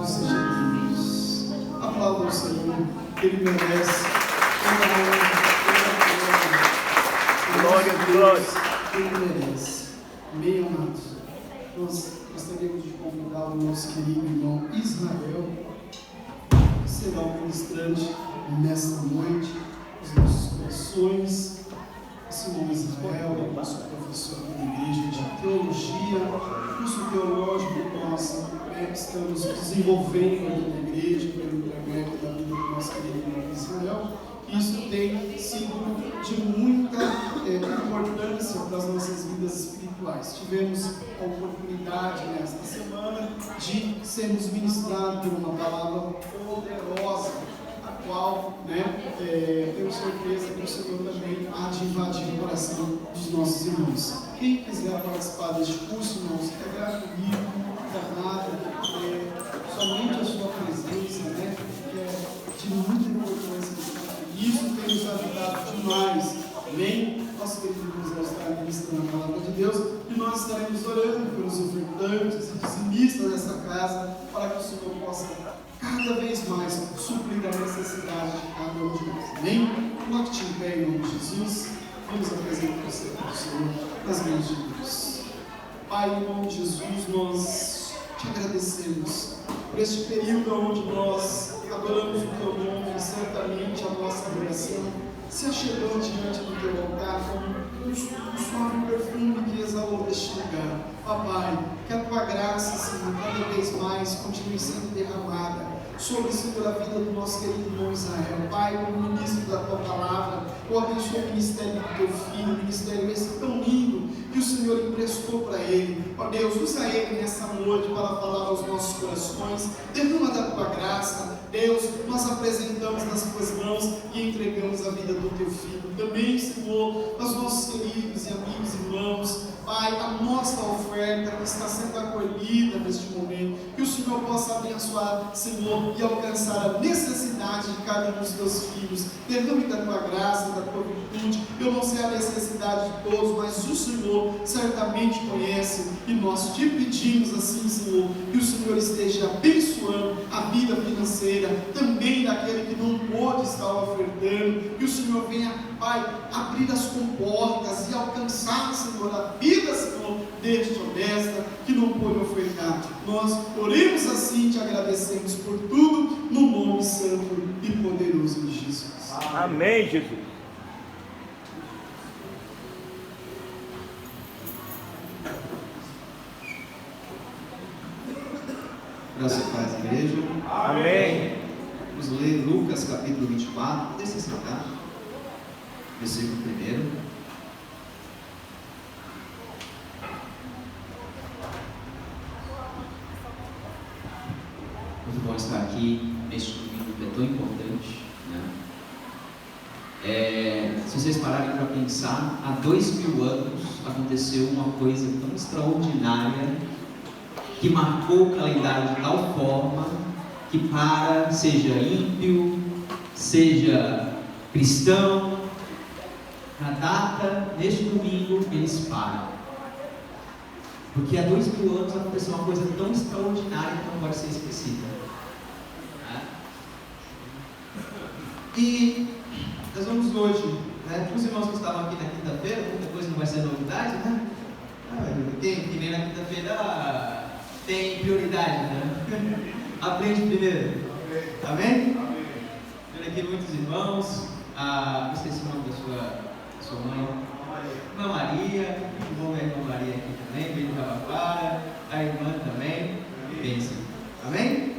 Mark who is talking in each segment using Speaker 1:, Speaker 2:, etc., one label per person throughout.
Speaker 1: louvado seja Deus. Aplauda o Senhor, Ele merece toda a honra, toda a glória.
Speaker 2: Glória.
Speaker 1: Ele merece. Amém, amados? Nós gostaríamos de convidar o nosso querido irmão Israel, que será o ministrante nesta noite, os nossos corações. Esse irmão Israel é nosso professor da igreja de teologia, curso teológico que nós estamos desenvolvendo aqui na igreja, pelo intermédio da vida do nosso querido irmão Israel. Isso tem sido de muita importância para as nossas vidas espirituais. Tivemos a oportunidade nesta semana de sermos ministrados por uma palavra poderosa, a qual tenho certeza que o Senhor também há de invadir o coração dos nossos irmãos. Quem quiser participar deste curso, irmãos, é gratuito, não nada, somente a sua presença, que é de muita importância. Isso tem nos ajudado demais. Amém? Nosso querido irmão está ministrando a palavra de Deus e nós estaremos orando pelos ofertantes e dizimistas dessa casa para que o Senhor possa cada vez mais suprir a necessidade de cada um de nós. Amém? Coloque-te em pé em nome de Jesus. Vamos apresentar você para o Senhor nas mãos de Deus. Pai, em nome de Jesus, nós te agradecemos por este período onde nós adoramos o teu nome e certamente a nossa adoração se achegou diante do teu altar como um suave perfume que exalou deste lugar. Pai, que a tua graça, Senhor, cada vez mais continue sendo derramada sobre, Senhor, a vida do nosso querido irmão Israel. Pai, como ministro da tua palavra, eu abençoo o ministério do teu filho, o ministério esse tão lindo que o Senhor emprestou para ele. Ó Deus, usa ele nessa noite para falar aos nossos corações, derrama da tua graça. Deus, nós apresentamos nas tuas mãos e entregamos a vida do teu filho. Também, Senhor, aos nossos queridos e amigos irmãos, Pai, a nossa oferta que está sendo acolhida neste momento, que o Senhor possa abençoar, Senhor, e alcançar a necessidade de cada um dos teus filhos. Derrame da tua graça, da tua virtude. Eu não sei a necessidade de todos, mas o Senhor certamente conhece, e nós te pedimos assim, Senhor, que o Senhor esteja abençoando a vida financeira também daquele que não pôde estar ofertando, que o Senhor venha, Pai, abrir as comportas e alcançar, Senhor, a vida, Senhor, deste honesta que não pôde ofertar. Nós oremos assim, te agradecemos por tudo, no nome santo e poderoso de Jesus.
Speaker 2: Amém, Jesus.
Speaker 3: Graças a Deus, igreja.
Speaker 2: Amém.
Speaker 3: Vamos ler Lucas capítulo 24, deixa eu sentar. Versículo 1. Muito bom estar aqui neste domingo que é tão importante, se vocês pararem para pensar, há 2000 anos aconteceu uma coisa tão extraordinária que marcou o calendário de tal forma que seja ímpio, seja cristão, na data, neste domingo, eles param. Porque há 2000 anos aconteceu uma coisa tão extraordinária que não pode ser esquecida. E nós vamos hoje, os irmãos que estavam aqui na quinta-feira, muita coisa não vai ser novidade, que nem na quinta-feira tem prioridade, Aprende primeiro. Amém? Tem aqui muitos irmãos. Não esqueci o nome da sua mãe. Irmã Maria. Muito bom ver a irmã Maria aqui também. Bem do Rabapara. A irmã também. Bênção. Amém?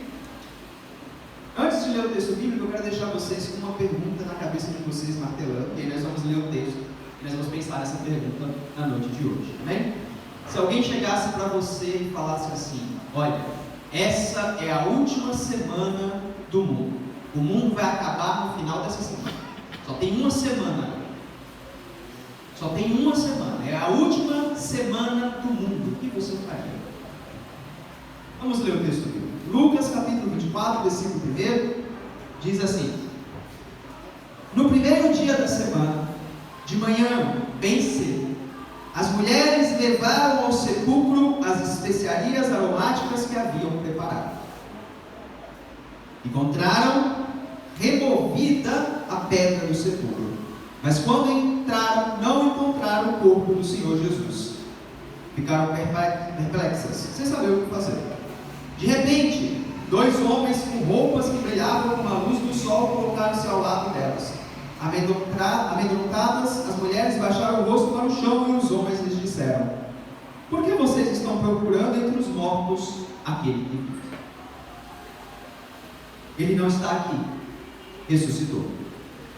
Speaker 3: Antes de ler o texto bíblico, eu quero deixar vocês com uma pergunta na cabeça de vocês, martelando. E aí nós vamos ler o texto. E nós vamos pensar nessa pergunta na noite de hoje. Amém? Se alguém chegasse para você e falasse assim: olha, essa é a última semana do mundo. O mundo vai acabar no final dessa semana. Só tem uma semana. Só tem uma semana. É a última semana do mundo. O que você faria? Vamos ler o texto bíblico. Lucas capítulo 24, versículo 1, diz assim: no primeiro dia da semana, de manhã, bem cedo, as mulheres levaram ao sepulcro as especiarias aromáticas que haviam preparado. Encontraram removida a pedra do sepulcro, mas quando entraram, não encontraram o corpo do Senhor Jesus. Ficaram perplexas, sem saber o que fazer. De repente, 2 homens com roupas que brilhavam com a luz do sol colocaram-se ao lado delas. Amedrontadas, as mulheres baixaram o rosto para o chão e os homens lhes disseram: por que vocês estão procurando entre os mortos aquele que vive? Ele não está aqui, ressuscitou.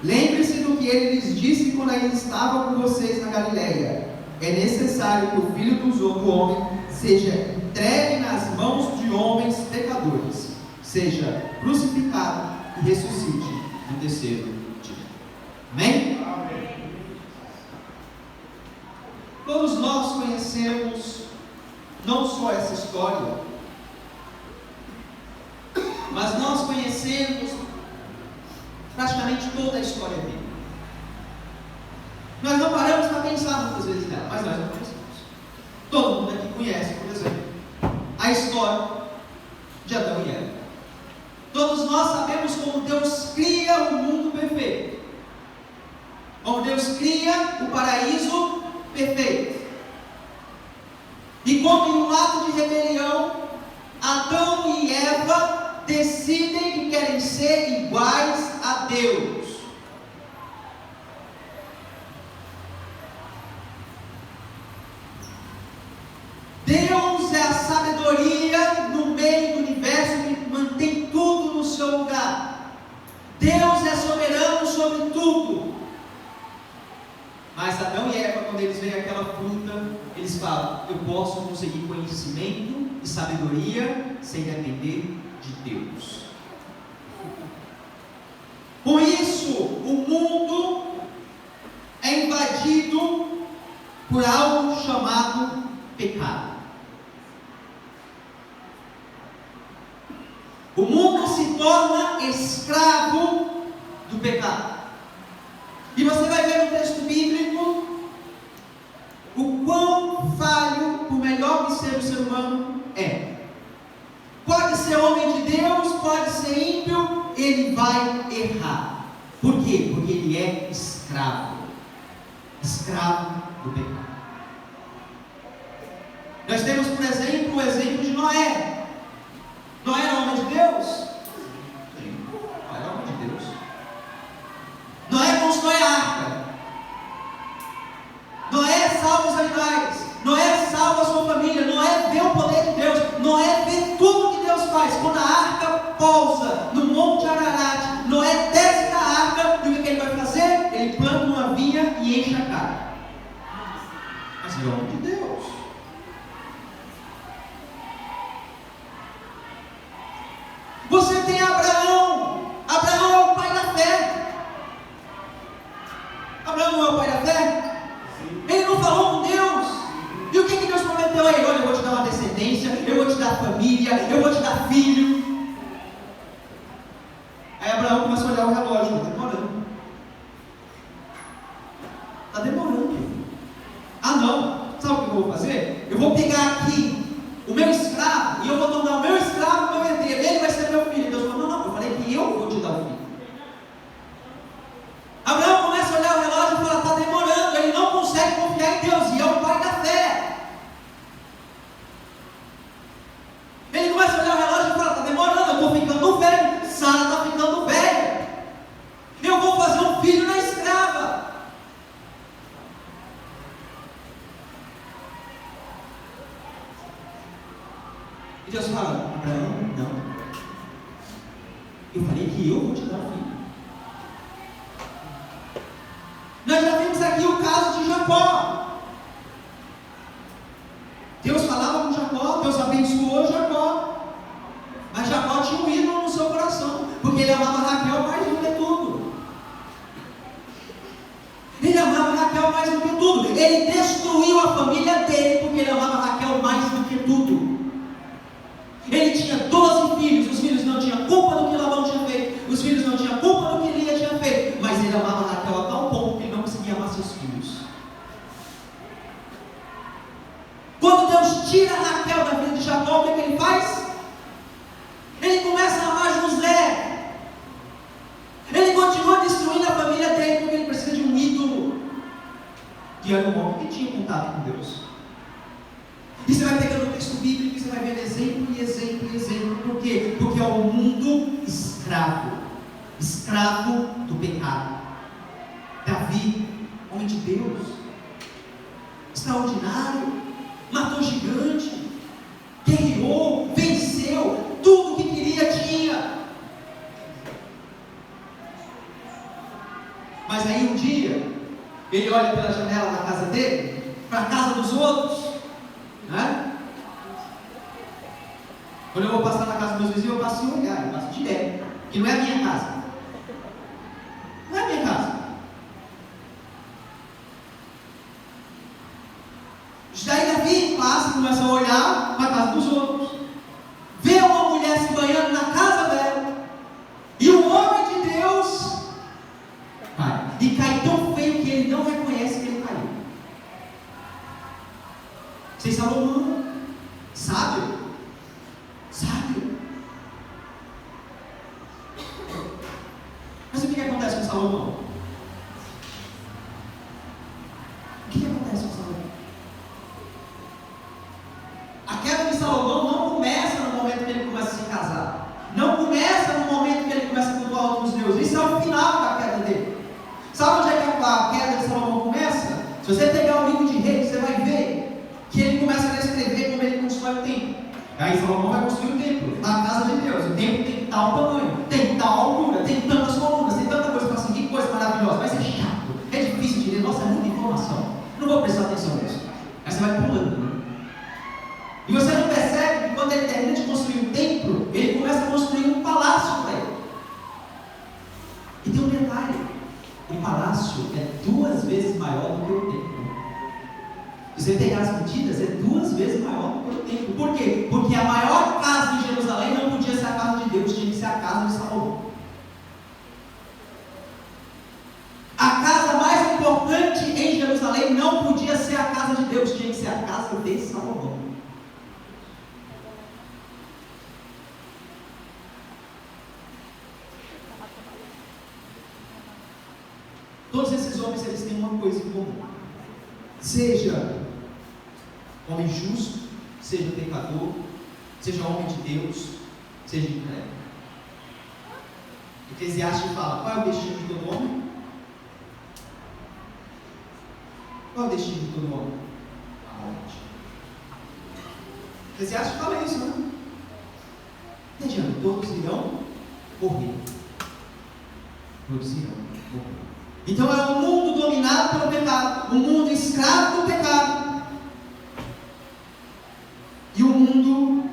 Speaker 3: Lembre-se do que ele lhes disse quando ainda estava com vocês na Galileia. É necessário que o Filho do Homem seja entregue nas mãos de homens pecadores, seja crucificado e ressuscite no terceiro dia. Amém? Amém. Todos nós conhecemos não só essa história, mas nós conhecemos praticamente toda a história dele. Nós não paramos para pensar muitas vezes nela, mas nós não conhecemos. Todo mundo aqui conhece, por exemplo, a história de Adão e Eva. Todos nós sabemos como Deus cria o mundo perfeito, como Deus cria o paraíso perfeito, e como em um ato de rebelião, Adão e Eva decidem que querem ser iguais a Deus. Deus é a sabedoria no meio do universo que mantém tudo no seu lugar. Deus é soberano sobre tudo. Mas Adão e Eva, quando eles veem aquela fruta, eles falam: eu posso conseguir conhecimento e sabedoria sem depender de Deus. Com isso, o mundo é invadido por algo chamado pecado. O mundo se torna escravo do pecado. E você vai ver no texto bíblico o quão falho, por melhor que seja o ser humano, é. Pode ser homem de Deus, pode ser ímpio, ele vai errar. Por quê? Porque ele é escravo. Escravo do pecado. Nós temos, por exemplo, o exemplo de Noé. Noé era homem de Deus? Sim, Noé era homem de Deus. Noé constrói a arca. Noé salva os animais. Noé salva a sua família. Noé vê o poder de Deus. Noé vê tudo que Deus faz. Quando a arca pousa no Monte Ararat, Noé desce da arca e o que ele vai fazer? Ele planta uma vinha e enche a cara. Mas ele é homem de Deus. Você tem Abraão. Abraão é o pai da fé. Abraão não é o pai da fé? Ele não falou com Deus. E o que Deus prometeu a ele? Olha, eu vou te dar uma descendência, eu vou te dar família, eu vou te dar filho. Aí Abraão começa a olhar o relógio. Está demorando. Está demorando. Ah não, sabe o que eu vou fazer? Eu vou pegar aqui o meu escravo e eu vou tornar o meu escravo meu herdeiro. Ele vai ser meu filho. Deus falou: não, eu falei que eu vou te dar o filho. Abraão começa a olhar o relógio e fala: está demorando. Ele não consegue confiar em Deus, e é o pai da fé. Ele começa a olhar o relógio e fala: está demorando, eu estou ficando velho, Sara está ficando velha, eu vou fazer um filho na escrava. E Deus fala: Abraão, não, eu falei que eu vou te dar um filho. Nós já vimos aqui o caso de Jacó. Deus falava com Jacó, Deus abençoou Jacó, mas Jacó tinha um ídolo no seu coração, porque ele amava Raquel mais do que tudo. Ele amava Raquel mais do que tudo. Ele destruiu a família dele porque ele amava Raquel mais do que tudo. Ele tinha 12 filhos, os filhos não tinham culpa do que Labão tinha feito, os filhos não tinham culpa do que Lia tinha feito, mas ele amava Raquel a tal ponto que ele não conseguia amar seus filhos. Quando Deus tira Raquel da vida de Jacó, o que ele faz? Ele começa a amar José. exemplo e exemplo e exemplo. Por quê? Porque é um mundo escravo do pecado. Davi, homem de Deus, extraordinário, matou gigante, guerreou, venceu, tudo que queria tinha. Mas aí um dia, ele olha pela janela da casa dele, para a casa dos outros, né? Quando eu vou passar na casa dos meus vizinhos, eu passo sem olhar, eu passo direto, que não é a minha casa. Não é a minha casa. Daí Davi passa e começa a olhar para a casa dos outros, vê uma mulher se banhando na casa dela, e o homem de Deus cai, e cai tão feio que ele não reconhece que ele caiu. Vocês Salomão, sábio. Mas o que acontece com Salomão? O que acontece com Salomão? A queda de Salomão não começa no momento que ele começa a se casar. Não começa no momento que ele começa a cultuar outros deuses. Isso é o final da queda dele. Sabe onde é que a queda de Salomão começa? Se você pegar o livro de Reis, você vai ver que ele começa a descrever como ele constrói o templo. Aí Salomão vai construir o templo, a casa de Deus. O templo tem tal tamanho, tem tal altura, tem tantas colunas, tem tanta coisa para seguir, coisa maravilhosa. Vai ser chato, é difícil de ler. Nossa, é muita informação. Não vou prestar atenção nisso. Aí você vai pulando, né? E você não percebe que quando ele termina de construir um templo, ele começa a construir um palácio para ele. E tem um detalhe: o palácio é 2 vezes maior do que o templo. Se você pegar as medidas, é 2 vezes maior do que o templo. Por quê? Porque a maior casa de Jerusalém não podia ser a casa de Deus, tinha que ser a casa de Salomão. A casa mais importante em Jerusalém não podia ser a casa de Deus, tinha que ser a casa de Salomão. Todos esses homens, eles têm uma coisa em comum: seja homem justo, seja pecador, seja homem de Deus, seja incrédulo. Eclesiastes fala: qual é o destino de todo homem? Qual é o destino de todo homem? A morte. Eclesiastes fala isso, não? Não adianta, todos irão morrer. Todos irão morrer. Então é um mundo dominado pelo pecado, um mundo escravo do pecado, e um mundo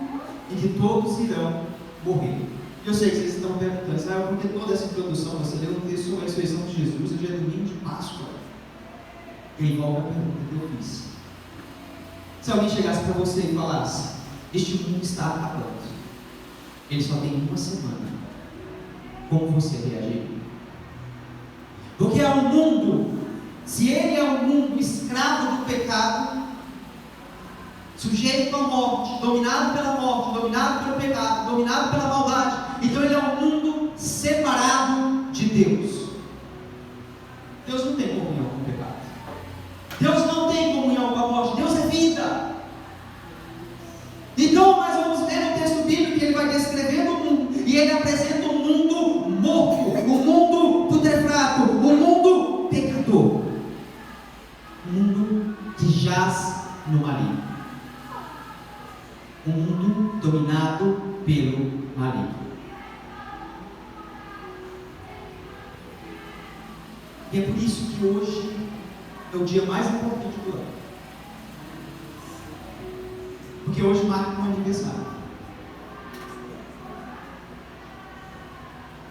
Speaker 3: em que todos irão morrer. Eu sei que vocês estão perguntando, sabe por que toda essa introdução você leu um texto sobre a ressurreição de Jesus no dia domingo de Páscoa? E envolve a pergunta que eu fiz. Se alguém chegasse para você e falasse: este mundo está acabando, ele só tem 1 semana, como você reagiria? Porque é um mundo, se ele é um mundo escravo do pecado, sujeito à morte, dominado pela morte, dominado pelo pecado, dominado pela maldade, então ele é um mundo separado de Deus. Deus não tem comunhão com o pecado, Deus não tem comunhão com a morte, Deus é vida. Então nós vamos ver no texto bíblico que ele vai descrevendo o mundo, e ele apresenta um mundo morto, um mundo putrefado, um mundo pecador, um mundo que jaz no maligno, um mundo dominado pelo maligno. E é por isso que hoje é o dia mais importante do ano, porque hoje marca um aniversário.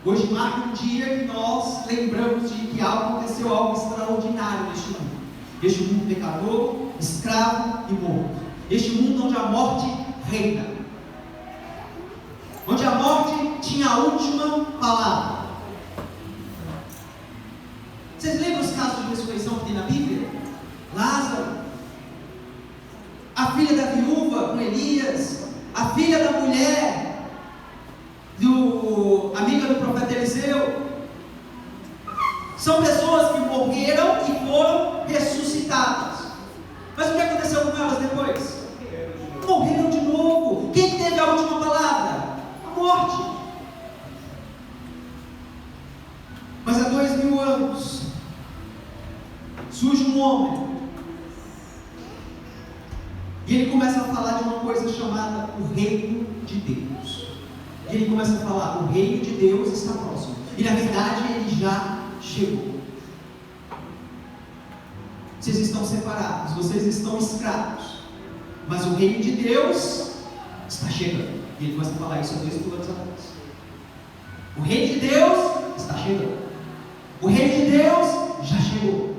Speaker 3: Hoje marca um dia que nós lembramos de que aconteceu algo extraordinário neste mundo. Este mundo pecador, escravo e morto. Este mundo onde a morte reina, onde a morte tinha a última palavra. Vocês lembram os casos de ressurreição que tem na Bíblia? Lázaro, a filha da viúva com Elias, a filha da mulher amiga do profeta Eliseu. São pessoas que morreram e foram ressuscitadas. Mas o que aconteceu com elas depois? Morreram de novo. Quem teve homem. E ele começa a falar de uma coisa chamada o reino de Deus. E ele começa a falar: o reino de Deus está próximo. E na verdade ele já chegou. Vocês estão separados, vocês estão escravos, mas o reino de Deus está chegando. E ele começa a falar isso há 2 mil anos atrás. O reino de Deus está chegando. O reino de Deus já chegou.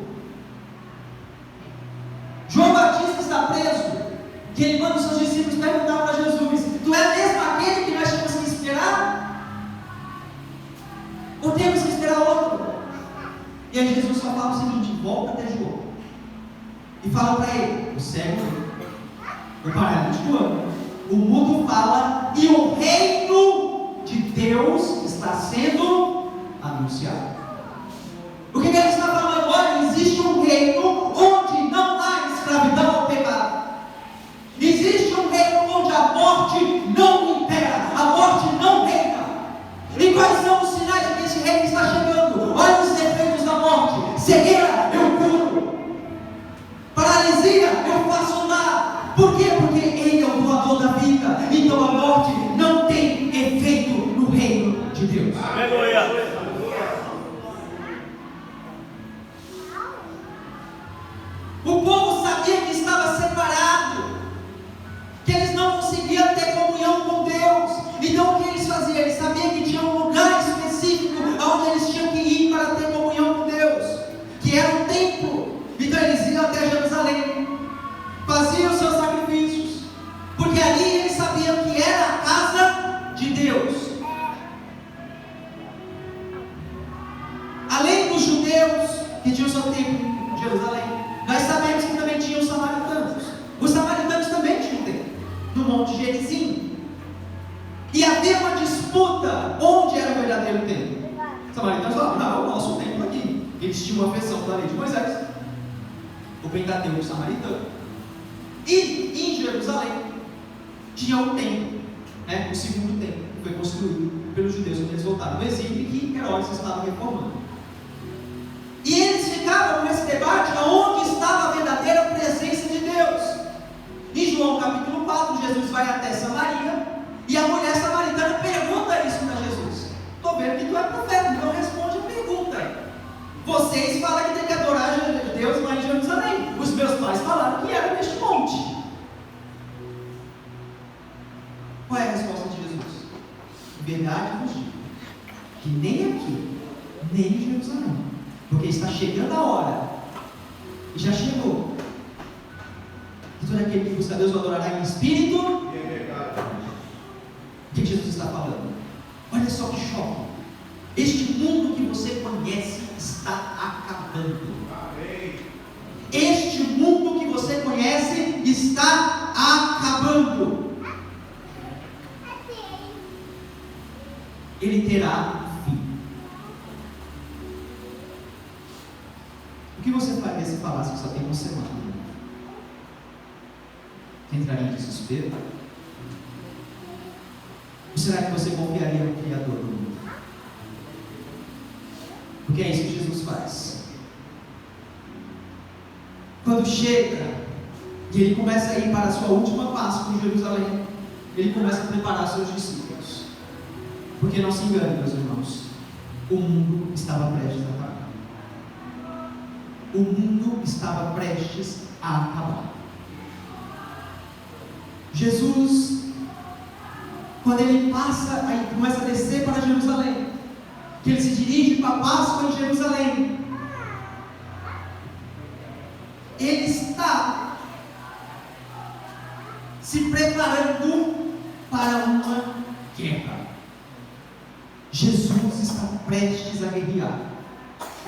Speaker 3: João Batista está preso. Que ele manda os seus discípulos perguntar para Jesus: tu é mesmo aquele que nós temos que esperar? Ou temos que esperar outro? E aí Jesus só fala o seguinte: volta até João e fala para ele: o cego, o paralítico anda, o mudo fala, e o reino de Deus está sendo anunciado. O que ele está falando? Olha, existe um reino onde não há escravidão ao pecado. Existe um reino onde a morte não impera, a morte não reina. E quais são os sinais de que esse reino está chegando? Olha os efeitos da morte: cegueira, eu curo; paralisia, eu faço nada. Por quê? Porque ele é o doador da vida. Então a morte não tem efeito no reino de Deus.
Speaker 2: Aleluia.
Speaker 3: O povo sabia que estava separado, que eles não conseguiam ter comunhão com Deus. Então o que eles faziam? Eles sabiam que tinha um lugar específico onde eles tinham que ir para ter comunhão com Deus, que era o templo. Então eles iam até Jerusalém, faziam os seus sacrifícios, porque ali eles sabiam que era a casa de Deus. Além dos judeus que tinham seu templo em Jerusalém, nós sabemos que também tinham os samaritanos. Os samaritanos também tinham templo no Monte Gerizim. E havia uma disputa onde era o verdadeiro templo. Os samaritanos falavam: não, é o nosso templo aqui. Eles tinham uma versão da lei de Moisés, o Pentateuco samaritano. E em Jerusalém tinha o templo, né, o segundo templo, que foi construído pelos judeus quando eles voltaram do exílio e que Herodes estava reformando. E eles ficavam nesse debate aonde estava a verdadeira presença de Deus. Em João capítulo 4, Jesus vai até Samaria e a mulher samaritana pergunta isso para Jesus: estou vendo que tu é profeta, então responde a pergunta. Vocês falam que tem que adorar Deus lá em Jerusalém. Os meus pais falaram que era neste monte. Qual é a resposta de Jesus? Verdade vos digo que nem aqui, nem em Jerusalém, porque está chegando a hora, e já chegou, que todo aquele que busca Deus o adorará em espírito. O que Jesus está falando? Olha só que choque. Este mundo que você conhece está acabando. Este mundo que você conhece está acabando. Ele terá fim. O que você faria se falasse que só tem uma semana? Você entraria em desespero? Ou será que você confiaria no Criador do mundo? Porque é isso que Jesus faz. Quando chega e ele começa a ir para a sua última Páscoa em Jerusalém, ele começa a preparar seus discípulos. Porque não se engane, meus irmãos, o mundo estava prestes a acabar. O mundo estava prestes a acabar. Jesus, quando ele passa, aí começa a descer para Jerusalém, que ele se dirige para a Páscoa em Jerusalém, ele está se preparando para uma guerra. Jesus está prestes a guerrear,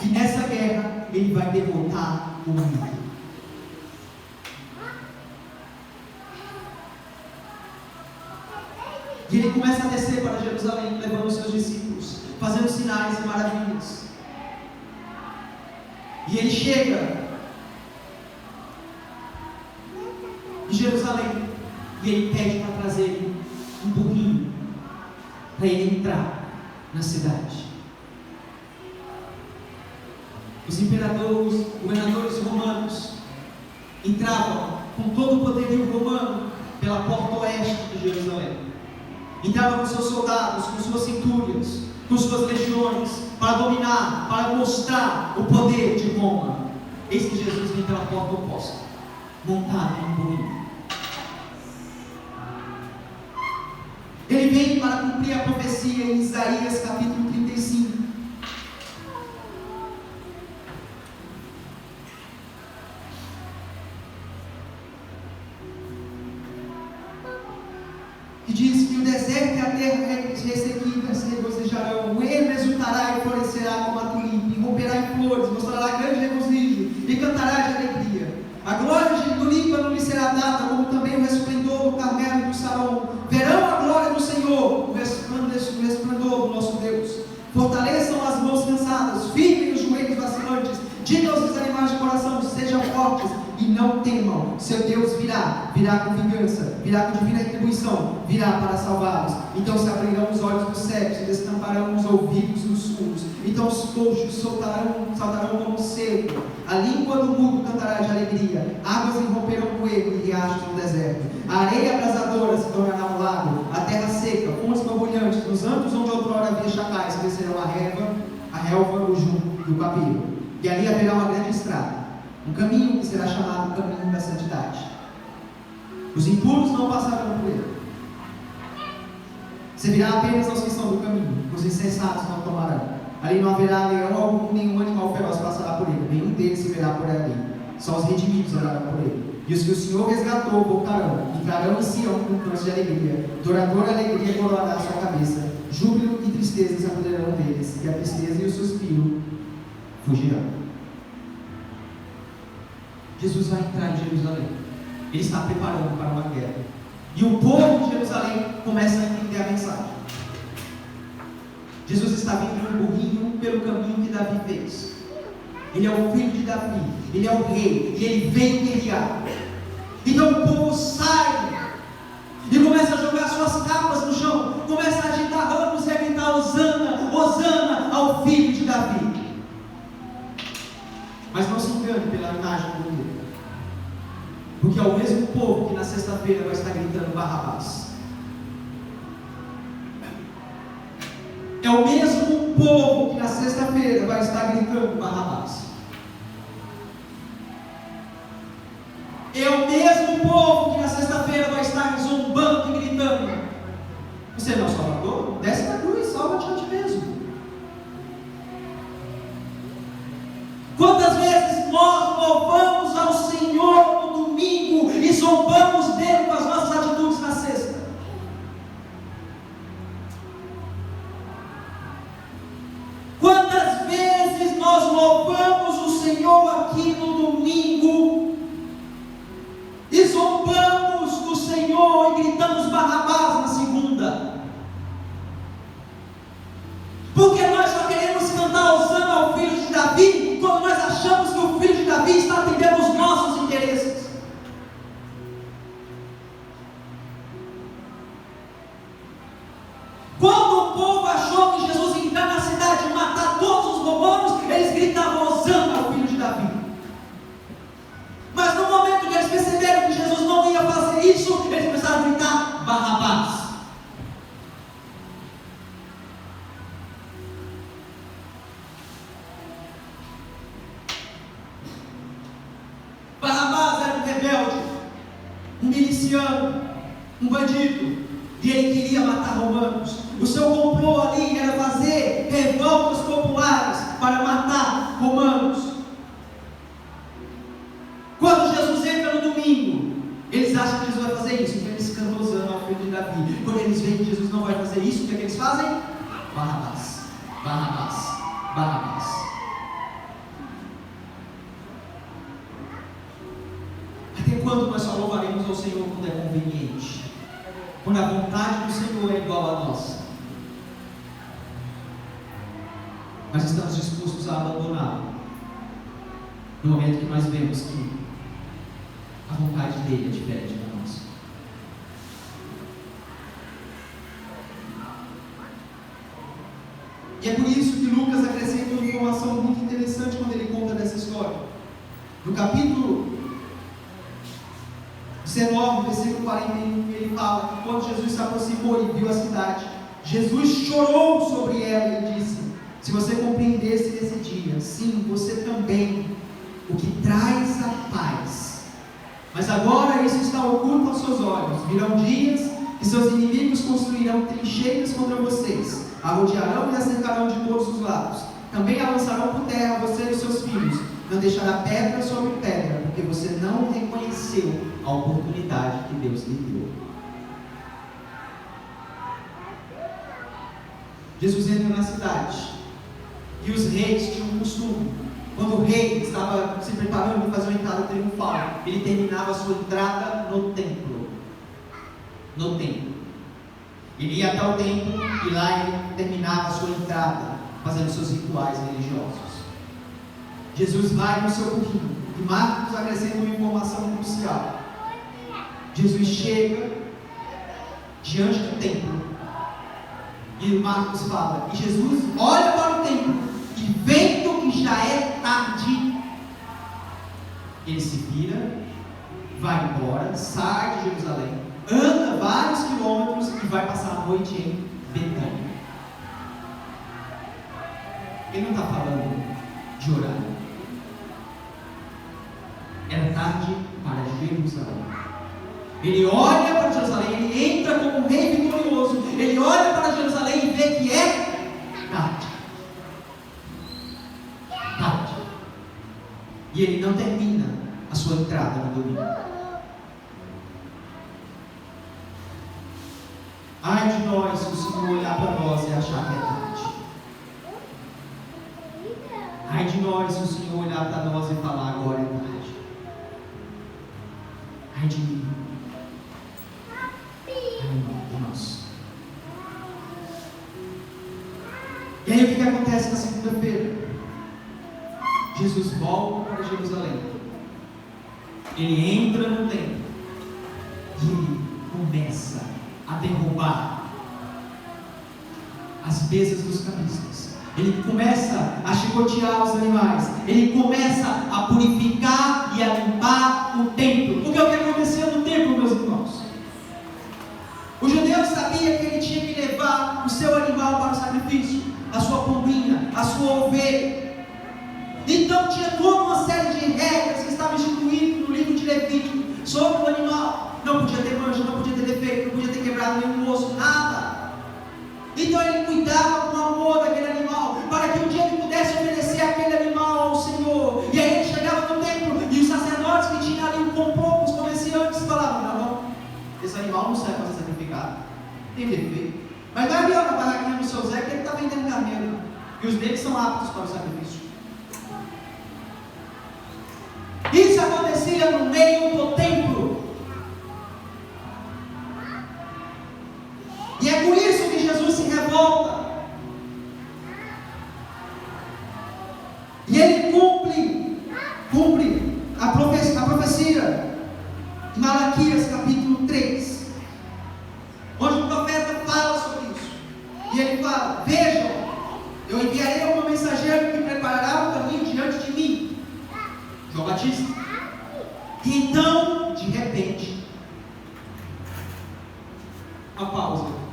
Speaker 3: e nessa guerra ele vai derrotar o mundo. E ele começa a descer para Jerusalém, levando os seus discípulos, fazendo sinais e maravilhas. E ele chega em Jerusalém, e ele pede para trazer um burrinho, para ele entrar na cidade. Os imperadores, governadores romanos entravam com todo o poderio romano pela porta oeste de Jerusalém. Entravam com seus soldados, com suas centúrias, com suas legiões, para dominar, para mostrar o poder de Roma. Eis que Jesus vem pela porta oposta, montado em um burrinho. Ele vem para cumprir a profecia em Isaías capítulo 35. Que diz que o deserto e a terra ressequidas se regozijarão, o ermo exultará e florescerá como a tulipe, e romperá em flores, mostrará grande regozijo, e cantará de alegria. A glória do Líbano lhe será dada, como também o resplendor do Carmelo e do Saron. Verão a glória do Senhor, o resplendor do nosso Deus. Fortaleçam as mãos cansadas, firmem os joelhos vacilantes, digam aos desanimados de coração, sejam fortes e não temam. Seu Deus virá com vingança, virá com divina retribuição, virá para salvá-los. Então se abrirão os olhos dos cegos, se destamparão os ouvidos dos surdos. Então os coxos saltarão como cedo, a língua do mudo cantará de alegria, águas irromperão com ele e riachos no deserto. A areia abrasadora se tornará um lago, a terra seca, fontes borbulhantes, nos anos onde outrora havia chacais, crescerão a relva, o junco e o papiro. E ali haverá uma grande estrada, um caminho que será chamado o caminho da santidade. Os impuros não passarão por ele. Servirá apenas aos que estão do caminho, os insensatos não tomarão. Ali não haverá leão algum, nenhum animal feroz passará por ele, nenhum deles se verá por ali. Só os redimidos andarão por ele. E os que o Senhor resgatou voltarão, entrarão em Sião com cantos de alegria. Douradora alegria coroará a sua cabeça. Júbilo e tristeza se apoderarão deles, e a tristeza e o suspiro fugirão. Jesus vai entrar em Jerusalém. Ele está preparando para uma guerra. E o povo de Jerusalém começa a entender a mensagem. Jesus está vindo em um burrinho pelo caminho que Davi fez. Ele é o filho de Davi, ele é o rei, e ele vem guerrear. Então o povo sai e começa a jogar suas capas no chão, começa a agitar ramos e a gritar: Hosana, Hosana ao filho de Davi. Mas não se engane pela imagem do mundo, porque é o mesmo povo que na sexta-feira vai estar gritando Barrabás. É o mesmo povo que na sexta-feira vai estar gritando Barrabás. É o mesmo povo que na sexta-feira vai estar zombando e gritando: você não é o Salvador? Desce da cruz, salva-te a ti mesmo. Quantas vezes nós louvamos ao Senhor no domingo e zombamos dele com as nossas atitudes na sexta? Quantas vezes nós louvamos o Senhor aqui no domingo e zombamos do Senhor e gritamos Barrabás na segunda? Porque nós só queremos cantar Hosana ao filho de Davi quando nós achamos que o filho de Davi está atendendo os nossos interesses. Quando o povo achou que Jesus ia entrar na cidade e matar todos os romanos, eles gritavam Hosana ao filho de Davi. Mas no momento que eles perceberam que Jesus não ia fazer isso, eles começaram a gritar Barrabás. Barrabás era um rebelde, um miliciano, um bandido, e ele queria matar romanos. O seu complô ali era fazer revoltas populares para matar romanos. Quando Jesus entra no domingo, eles acham que Jesus vai fazer isso, então eles cantam Hosana ao filho de Davi. Quando eles veem que Jesus não vai fazer isso, o que é que eles fazem? Barrabás, Barrabás, Barrabás. Até quando nós só louvaremos ao Senhor quando é conveniente? Quando a vontade do Senhor é igual à nossa? Mas estamos dispostos a abandoná-lo no momento que nós vemos que a vontade dele é diferente da nossa. E é por isso que Lucas acrescenta uma informação muito interessante quando ele conta dessa história. No capítulo 19, versículo 41, ele fala que quando Jesus se aproximou e viu a cidade, Jesus chorou sobre ela e disse: se você compreendesse nesse dia, sim, você também, o que traz a paz. Mas agora isso está oculto aos seus olhos. Virão dias que seus inimigos construirão trincheiras contra vocês, a rodearão e a cercarão de todos os lados. Também a lançarão por terra você e os seus filhos. Não deixará pedra sobre pedra, porque você não reconheceu a oportunidade que Deus lhe deu. Jesus entra na cidade, e os reis tinham um costume. Quando o rei estava se preparando para fazer uma entrada triunfal, ele terminava a sua entrada no templo. No templo. Ele ia até o templo e lá ele terminava a sua entrada, fazendo seus rituais religiosos. Jesus vai no seu burrinho, e Marcos acrescenta uma informação crucial. Jesus chega diante do templo, e Marcos fala, e Jesus olha para o templo, e vendo que já é tarde, ele se vira, vai embora, sai de Jerusalém, anda vários quilômetros e vai passar a noite em Betânia. Ele não está falando de horário. Era tarde para Jerusalém. Ele olha para Jerusalém, ele entra como um rei vitorioso, ele olha para Jerusalém e vê que é tarde. Tarde. E ele não termina a sua entrada no domingo. Ai de nós se o Senhor olhar para nós e achar que é tarde. Ai de nós se o Senhor olhar para nós e falar agora é tarde. Ai de mim. Ai de nós. E aí o que acontece na segunda-feira? Jesus volta para Jerusalém. Ele entra no templo. E ele começa a derrubar as mesas dos cambistas. Ele começa a chicotear os animais. Ele começa a purificar e a limpar o templo. Porque o que aconteceu no templo, meus irmãos? O judeu sabia que ele tinha que levar o seu animal para o sacrifício, a sua pombinha, a sua ovelha. Então tinha toda uma série de regras que estavam instituídas no livro de Levítico sobre o animal. Não podia ter mancha, não podia ter defeito, não podia ter quebrado nenhum osso, nada. Então ele cuidava com amor daquele animal, para que um dia ele pudesse oferecer aquele animal ao Senhor. E aí ele chegava no templo, e os sacerdotes que tinham ali um complô, os comerciantes, falavam: não, esse animal não serve para ser sacrificado, tem defeito. Mas vai ali na barraquinha do seu Zé, que ele está vendendo carneiro, e os deles são aptos para o sacrifício. Isso acontecia no meio do templo. E é por isso que Jesus se revolta. E ele cumpre a profecia em Malaquias capítulo 3, onde o profeta fala sobre isso. E ele fala: vejam, eu enviarei um mensageiro que preparará o caminho diante de mim, João Batista. E então, de repente, uma pausa.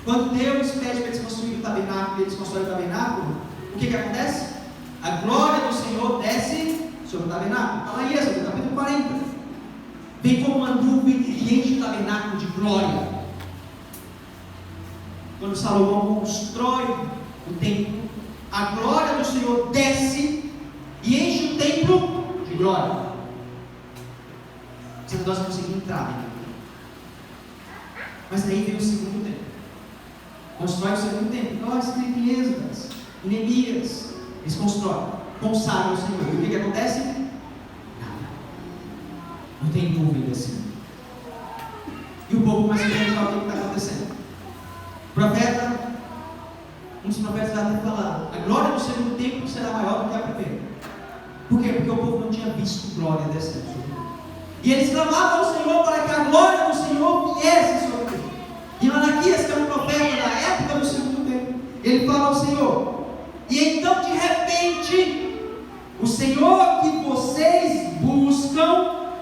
Speaker 3: Quando Deus pede para eles construírem o tabernáculo, eles constroem o tabernáculo, o que acontece? A glória do Senhor desce sobre o tabernáculo. Está lá em Êxodo, capítulo 40. Vem como uma nuvem e enche o tabernáculo de glória. Quando Salomão constrói o templo, a glória do Senhor desce e enche o templo de glória. Os sacerdotes não conseguiam entrar dentro. Mas aí vem o segundo templo. Constrói o segundo templo. Então, escrito em Êxodo, em Neemias, eles constroem, consagram o Senhor. E o que acontece? Nada. Não tem dúvida assim. E o povo começa a perguntar o que está acontecendo. O profeta, um dos profetas vai até falar: a glória do segundo templo será maior do que a primeira. Por quê? Porque o povo não tinha visto glória descendo sobre ele. E eles clamavam ao Senhor para que a glória do Senhor viesse sobre ele. E Malaquias, que era um profeta da época do segundo templo, ele fala ao Senhor, e então de repente, o Senhor que vocês buscam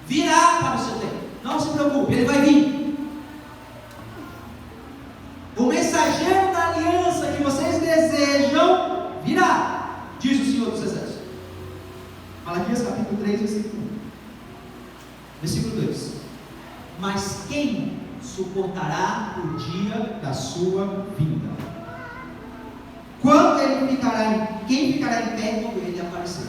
Speaker 3: virá para o seu tempo. Não se preocupe, ele vai vir. O mensageiro da aliança que vocês desejam virá, diz o Senhor dos Exércitos. Malaquias capítulo 3, versículo 1. Versículo 2. Mas quem suportará o dia da sua vinda? Quando ele quem ficará em pé quando ele aparecer?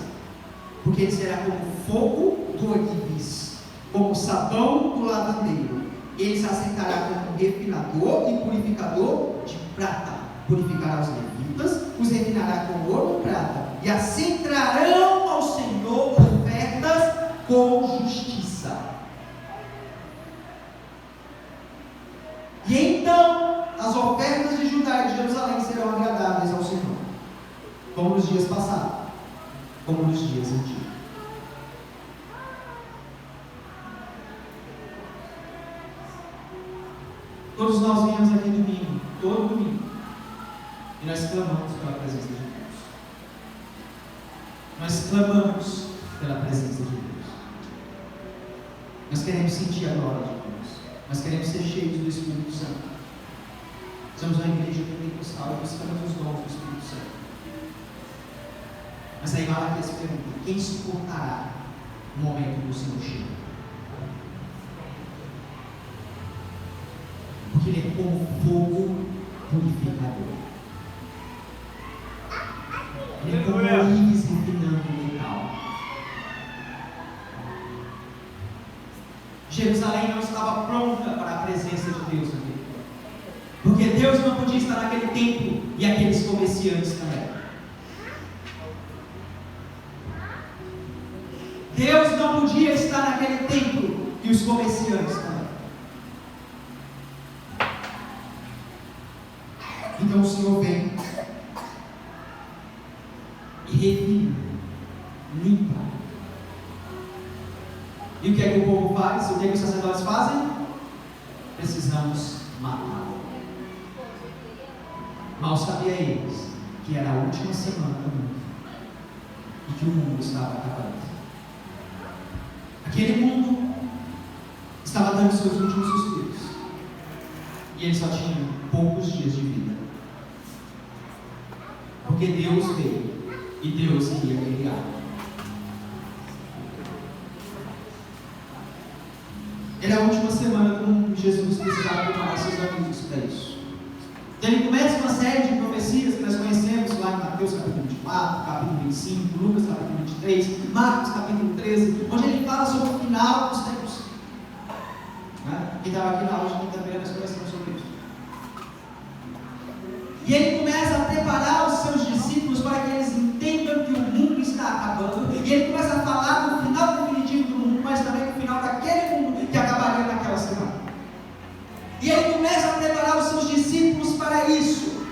Speaker 3: Porque ele será como fogo do arquivista, como sabão do lavandeiro. Ele se assentará como refinador e purificador de prata. Purificará os levitas, os refinará com ouro e prata, e assim trarão ao Senhor ofertas com justiça. E então as ofertas de Judá e de Jerusalém serão agradáveis ao Senhor, como nos dias passados, como nos dias antigos. Todos nós viemos aqui domingo, todo domingo, e nós clamamos pela presença de Deus. Nós clamamos pela presença de Deus. Nós queremos sentir a glória de Deus. Nós queremos ser cheios do Espírito Santo. Somos uma igreja pentecostal e buscamos os dons do Espírito Santo. Mas aí Malaquias pergunta: quem suportará o momento do Senhor chegar? Porque ele é como fogo purificador. Ele é como íris refinando o metal. Jerusalém não estava pronta para a presença de Deus naquele tempo, porque Deus não podia estar naquele templo e aqueles comerciantes também. Deus não podia estar naquele templo e os comerciantes também. Então o Senhor vem e refina, limpa. E o que é que o povo faz? O que é que os sacerdotes fazem? Precisamos matá-lo. Mal sabia eles que era a última semana do mundo e que o mundo estava acabando. Aquele mundo estava dando seus últimos suspiros e ele só tinha poucos dias de vida, porque Deus veio e Deus iria guerrear. Era a última semana com Jesus precisava preparar seus amigos para isso. Então ele começa uma série de profecias que nós conhecemos lá em Mateus capítulo 24, capítulo 25, Lucas capítulo 23, Marcos capítulo 13, onde ele fala sobre o final dos tempos. Quem estava aqui na aula de quinta-feira, nós conversamos sobre isso. E ele começa a preparar os seus discípulos para que eles entendam que o mundo está acabando. E ele começa a falar do final definitivo do mundo, mas também do final daquele mundo que acabaria naquela semana. E ele começa a preparar os seus discípulos para isso.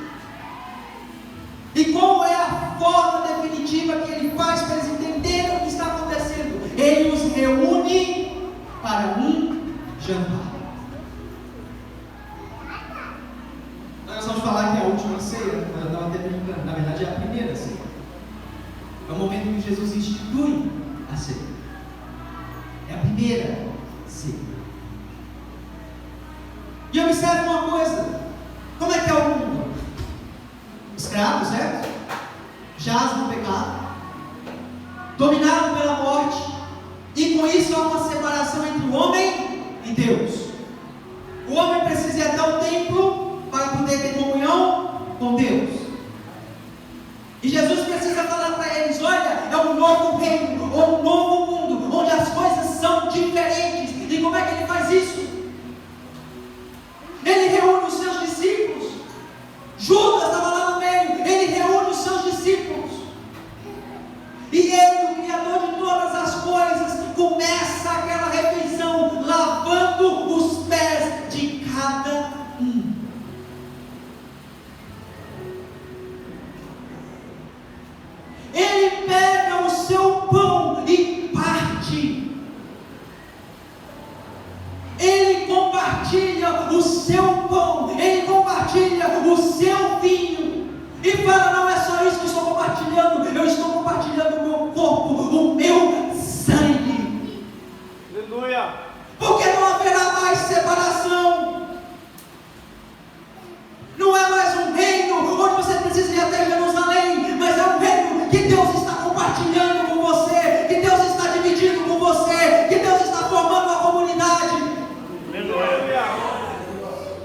Speaker 3: E qual é a forma definitiva que ele faz para eles entenderem o que está acontecendo? Ele os reúne para um jantar. Nós vamos falar que é a última ceia, mas eu estava até brincando, na verdade é a primeira ceia. É o momento em que Jesus institui a ceia. É a primeira ceia. E observe uma coisa: como é que é o mundo? Escravo, certo? Jaz no pecado, dominado pela morte, e com isso há uma separação entre o homem e Deus. O homem precisa ir até o templo para poder ter comunhão com Deus. E Jesus precisa falar para eles: olha, é um novo reino, ou um novo mundo, onde as coisas são diferentes. E como é que ele faz isso? Ele reúne os seus discípulos. Judas estava lá no meio. Ele reúne os seus discípulos. E ele, o Criador de todas as coisas, começa aquela refeição lavando os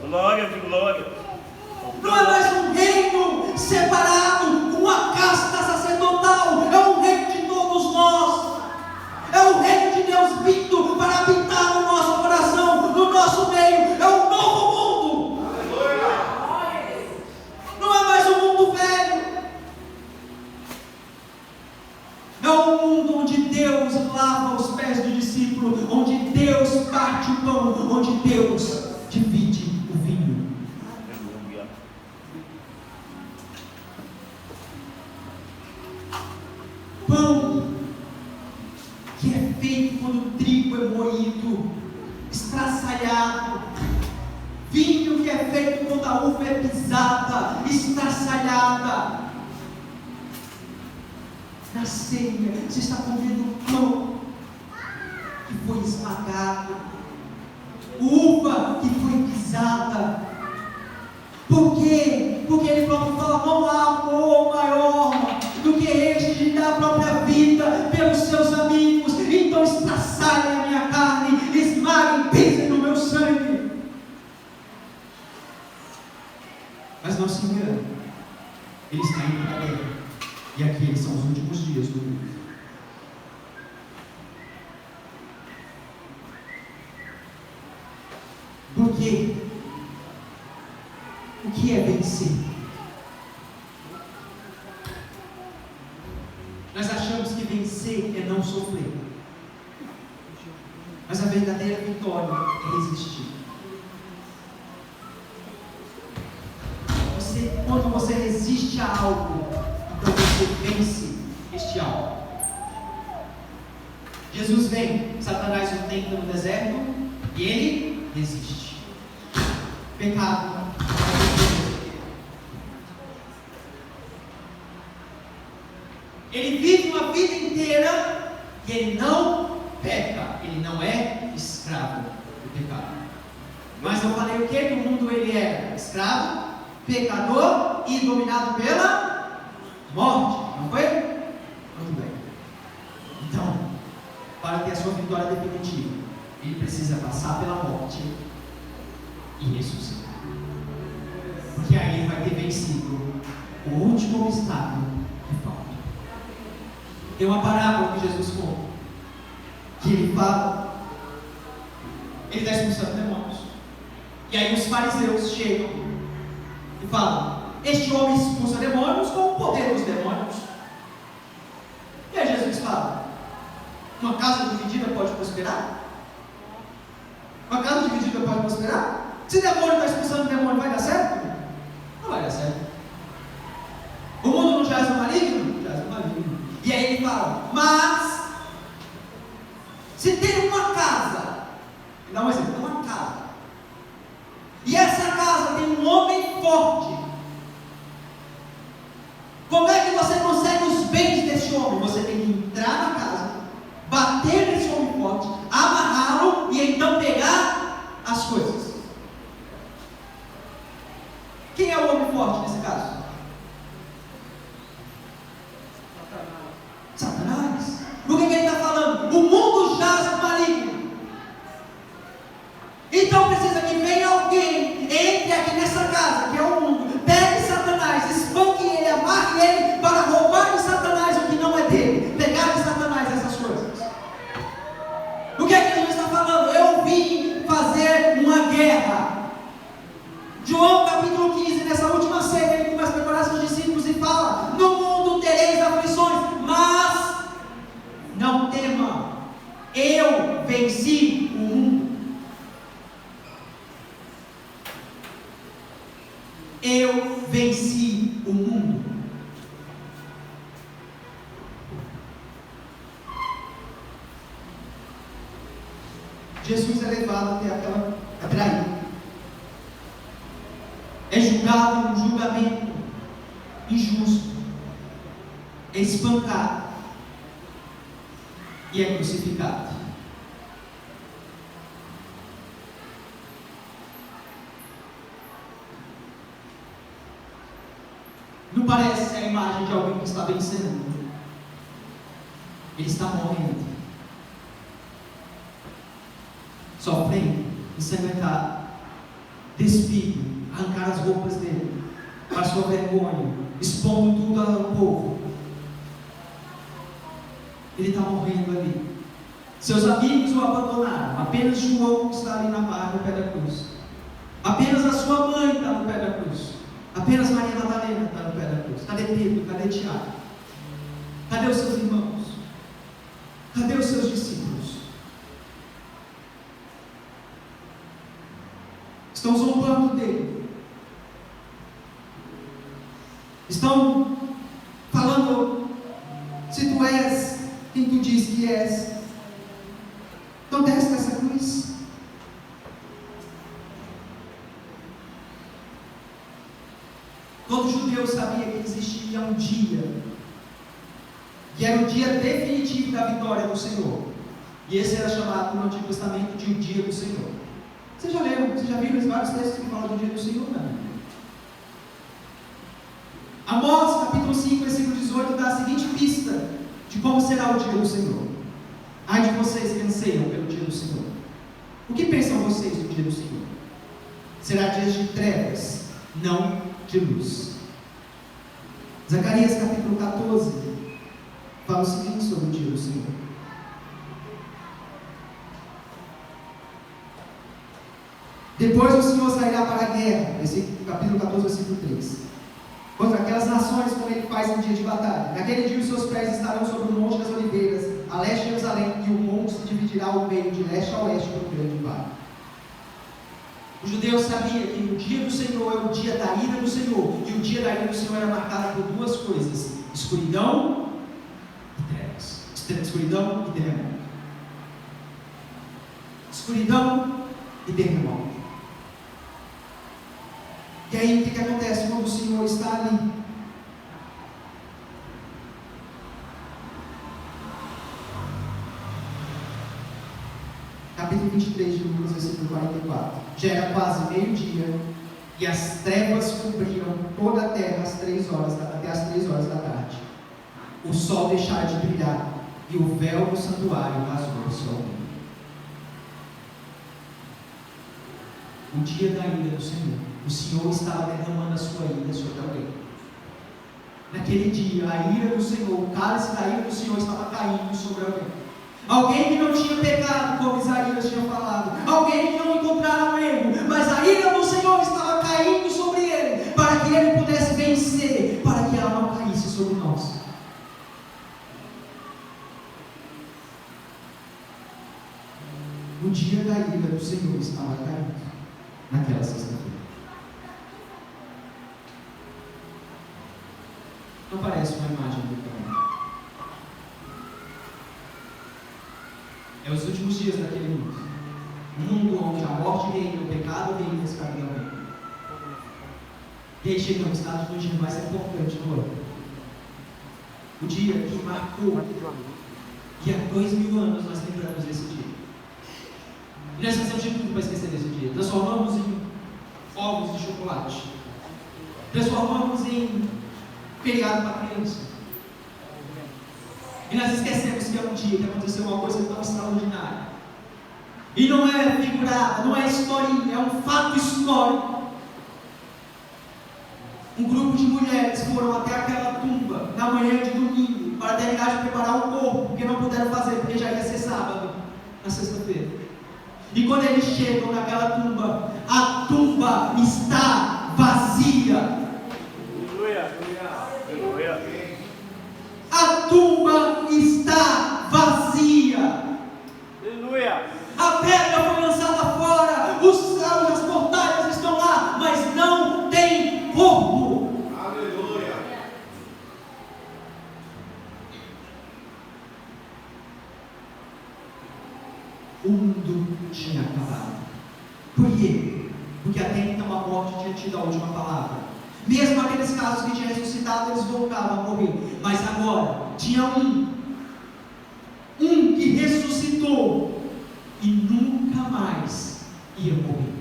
Speaker 2: Glória de glória.
Speaker 4: Não é mais um reino separado, uma casta sacerdotal, é um reino de todos nós, é o reino de Deus vindo para habitar no nosso coração, no nosso meio, é um novo mundo. Não é mais um mundo velho, é um mundo onde Deus lava os pés do discípulo, onde Deus parte o pão, onde Deus divide o vinho. Pão que é feito quando o trigo é moído, estraçalhado. Vinho que é feito quando a uva é pisada, estraçalhada. Na ceia, você está comendo pão que foi esmagado, uva que foi pisada. Por quê? Porque ele próprio fala: não há amor maior do que este de dar a própria vida pelos seus amigos. Então estraçalhem a minha carne, esmaguem, pisem no meu sangue. Mas não se engane, ele está indo para a guerra, e aqueles são os últimos dias do mundo. Por quê? O que é vencer? Nós achamos que vencer é não sofrer, mas a verdadeira vitória é resistir. Quando você resiste a algo, então você vence este algo. Jesus vem, Satanás o tenta no deserto e ele resiste. Pecado. Ele vive uma vida inteira e ele não peca, ele não é escravo do pecado. Mas eu falei o que? No mundo ele é escravo, pecador e dominado pela morte, não foi? Muito bem. Então, para ter a sua vitória definitiva, ele precisa passar pela morte e ressuscitar. Porque aí ele vai ter vencido o último obstáculo que falta. Tem uma parábola que Jesus conta, que ele fala, ele está expulsando demônios, e aí os fariseus chegam e falam: este homem expulsa demônios com o poder dos demônios. E aí Jesus fala: uma casa dividida pode prosperar? Uma casa dividida pode prosperar? Se demônio está expulsando demônio, vai dar certo? Não vai dar certo. O mundo não jaz no maligno? Jaz no maligno. E aí ele fala: mas se tem uma casa, ele dá um exemplo, uma casa, e essa casa tem um homem forte, como é que você consegue os bens desse homem? Você tem que entrar na casa, bater nesse homem forte, amarrá-lo e então pegar as coisas. Quem é o homem forte nesse caso? Satanás. O que ele está falando? O mundo jaz no maligno. Então precisa que venha alguém, entre aqui nessa casa, que é o mundo, pegue Satanás, espanque ele, amarre ele, para roubar de Satanás o que não é dele, pegar de Satanás essas coisas. O que é que Jesus está falando? Eu vim fazer uma guerra. João capítulo 15, nessa última ceia, ele começa a preparar seus discípulos e fala: no mundo tereis aflições, mas não tema, eu venci o mundo. Eu venci o mundo. Jesus é levado até aquela traíra. É julgado um julgamento injusto. É espancado. E é crucificado. Não parece a imagem de alguém que está vencendo. Ele está morrendo, sofrendo, ensanguentado. despido, arrancar as roupas dele, para sua vergonha, expondo tudo ao povo. Ele está morrendo ali. Seus amigos o abandonaram. Apenas João está ali na barra no pé da cruz. Apenas a sua mãe está no pé da cruz. Apenas Maria Madalena está no pé da cruz. Cadê Pedro? Cadê Tiago? Cadê os seus irmãos? Cadê os seus discípulos? Estão zombando dele. Estão falando: se tu és quem tu diz que és, então desce dessa cruz. Todo judeu sabia que existia um dia, que era o dia definitivo da vitória do Senhor, e esse era chamado no Antigo Testamento de o dia do Senhor. Vocês já leram, vocês já viram vários textos que falam do dia do Senhor, né? Amós, capítulo 5, versículo 18, dá a seguinte pista de como será o dia do Senhor. Ai de vocês que anseiam pelo dia do Senhor. O que pensam vocês do dia do Senhor? Será dias de trevas, não de luz. Zacarias capítulo 14 fala o seguinte sobre o dia do Senhor: depois o Senhor sairá para a guerra, esse capítulo 14, versículo 3, contra aquelas nações como ele faz no dia de batalha. Naquele dia os seus pés estarão sobre o monte das oliveiras, a leste de Jerusalém, e o monte se dividirá ao meio, de leste a oeste, por um grande vale. Os judeus sabiam que o dia do Senhor é o dia da ira do Senhor, e o dia da ira do Senhor era marcado por duas coisas: escuridão e trevas. Escuridão e terremoto. Escuridão e terremoto. E aí o que acontece quando o Senhor está ali? Capítulo 23 de Lucas, versículo 44. Já era quase meio-dia, e as trevas cobriram toda a terra até as 3 horas da tarde. O sol deixara de brilhar, e o véu do santuário rasgou-se ao meio. O dia da ira do Senhor. O Senhor estava derramando a sua ira sobre alguém. Naquele dia, a ira do Senhor, o cálice da ira do Senhor estava caindo sobre alguém. Alguém que não tinha pecado, como Isaías tinha falado. Alguém que não encontrara erro, mas a ira do Senhor estava caindo sobre ele, para que ele pudesse vencer, para que ela não caísse sobre nós. O dia da ira do Senhor estava caindo naquela sexta-feira. Não parece uma imagem do caminho. É os últimos dias daquele mundo. Um mundo onde a morte reina, o pecado reina, esse caminho reina. E aí chegamos no dia mais importante do ano. O dia que marcou. E há 2000 anos nós lembramos desse dia. E nós fazemos de tudo para esquecer desse dia. Transformamos em ovos de chocolate. Transformamos em feriado para criança. E nós esquecemos que é um dia que aconteceu uma coisa tão extraordinária. E não é figurada, não é historinha, é um fato histórico. Um grupo de mulheres foram até aquela tumba na manhã de domingo para terminar de preparar o corpo, porque não puderam fazer, porque já ia ser sábado, na sexta-feira. E quando eles chegam naquela tumba, a tumba está vazia. A tumba está vazia.
Speaker 2: Aleluia.
Speaker 4: A pedra foi lançada fora, os céus, as portais estão lá, mas não tem corpo.
Speaker 2: Aleluia.
Speaker 4: O mundo tinha acabado. Por quê? Porque até então a morte tinha tido a última palavra. Mesmo aqueles casos que tinham ressuscitado, eles voltavam a morrer. Mas agora, tinha um que ressuscitou e nunca mais ia morrer.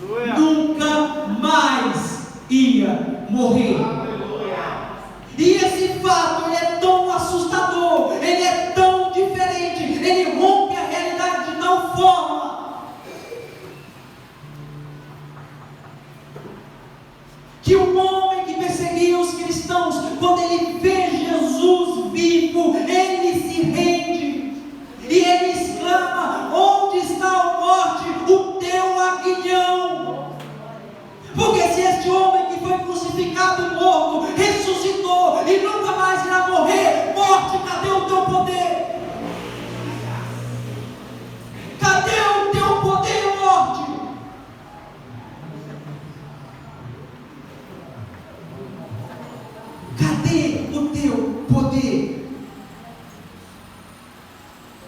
Speaker 2: Aleluia.
Speaker 4: Nunca mais ia morrer.
Speaker 2: Aleluia.
Speaker 4: E esse fato, ele é tão assustador, ele é tão diferente, ele rompe a realidade de tal forma que o homem que perseguia os cristãos, quando ele vê Jesus vivo, ele se rende e ele exclama: onde está a morte, o teu aguilhão? Porque se este homem que foi crucificado e morto ressuscitou e nunca mais irá morrer, morte, cadê o teu poder? Cadê o teu poder, morte? Cadê o teu poder?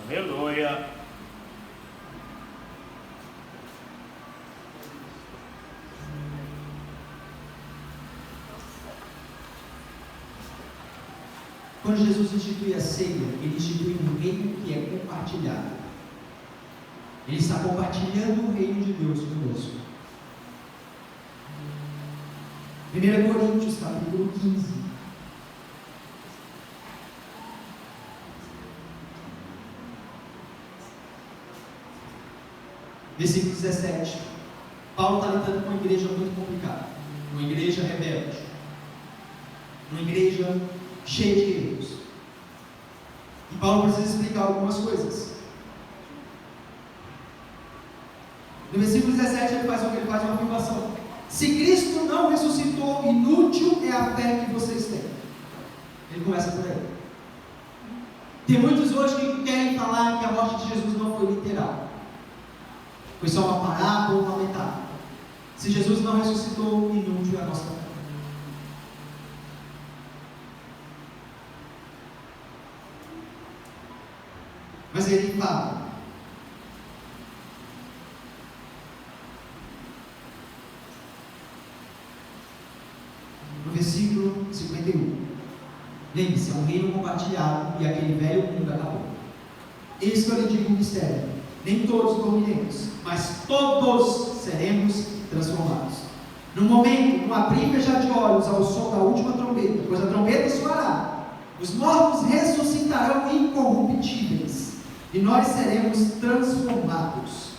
Speaker 2: Aleluia.
Speaker 4: Quando Jesus institui a ceia, ele institui um reino que é compartilhado. Ele está compartilhando o reino de Deus conosco. 1 Coríntios, capítulo 15. Versículo 17. Paulo está lidando com uma igreja muito complicada, uma igreja rebelde, uma igreja cheia de erros. E Paulo precisa explicar algumas coisas. No versículo 17 ele faz uma afirmação: se Cristo não ressuscitou, inútil é a fé que vocês têm. Ele começa por aí. Tem muitos hoje que querem falar que a morte de Jesus não foi literal, foi só uma parábola, uma metáfora. Se Jesus não ressuscitou, inútil é a nossa fé. Mas ele fala: no versículo 51, lembre-se, é um reino compartilhado e aquele velho mundo acabou. Eis que eu lhe digo um mistério: nem todos dormiremos, mas todos seremos transformados. No momento, no abrir e fechar de olhos, ao som da última trombeta, pois a trombeta soará, os mortos ressuscitarão incorruptíveis, e nós seremos transformados.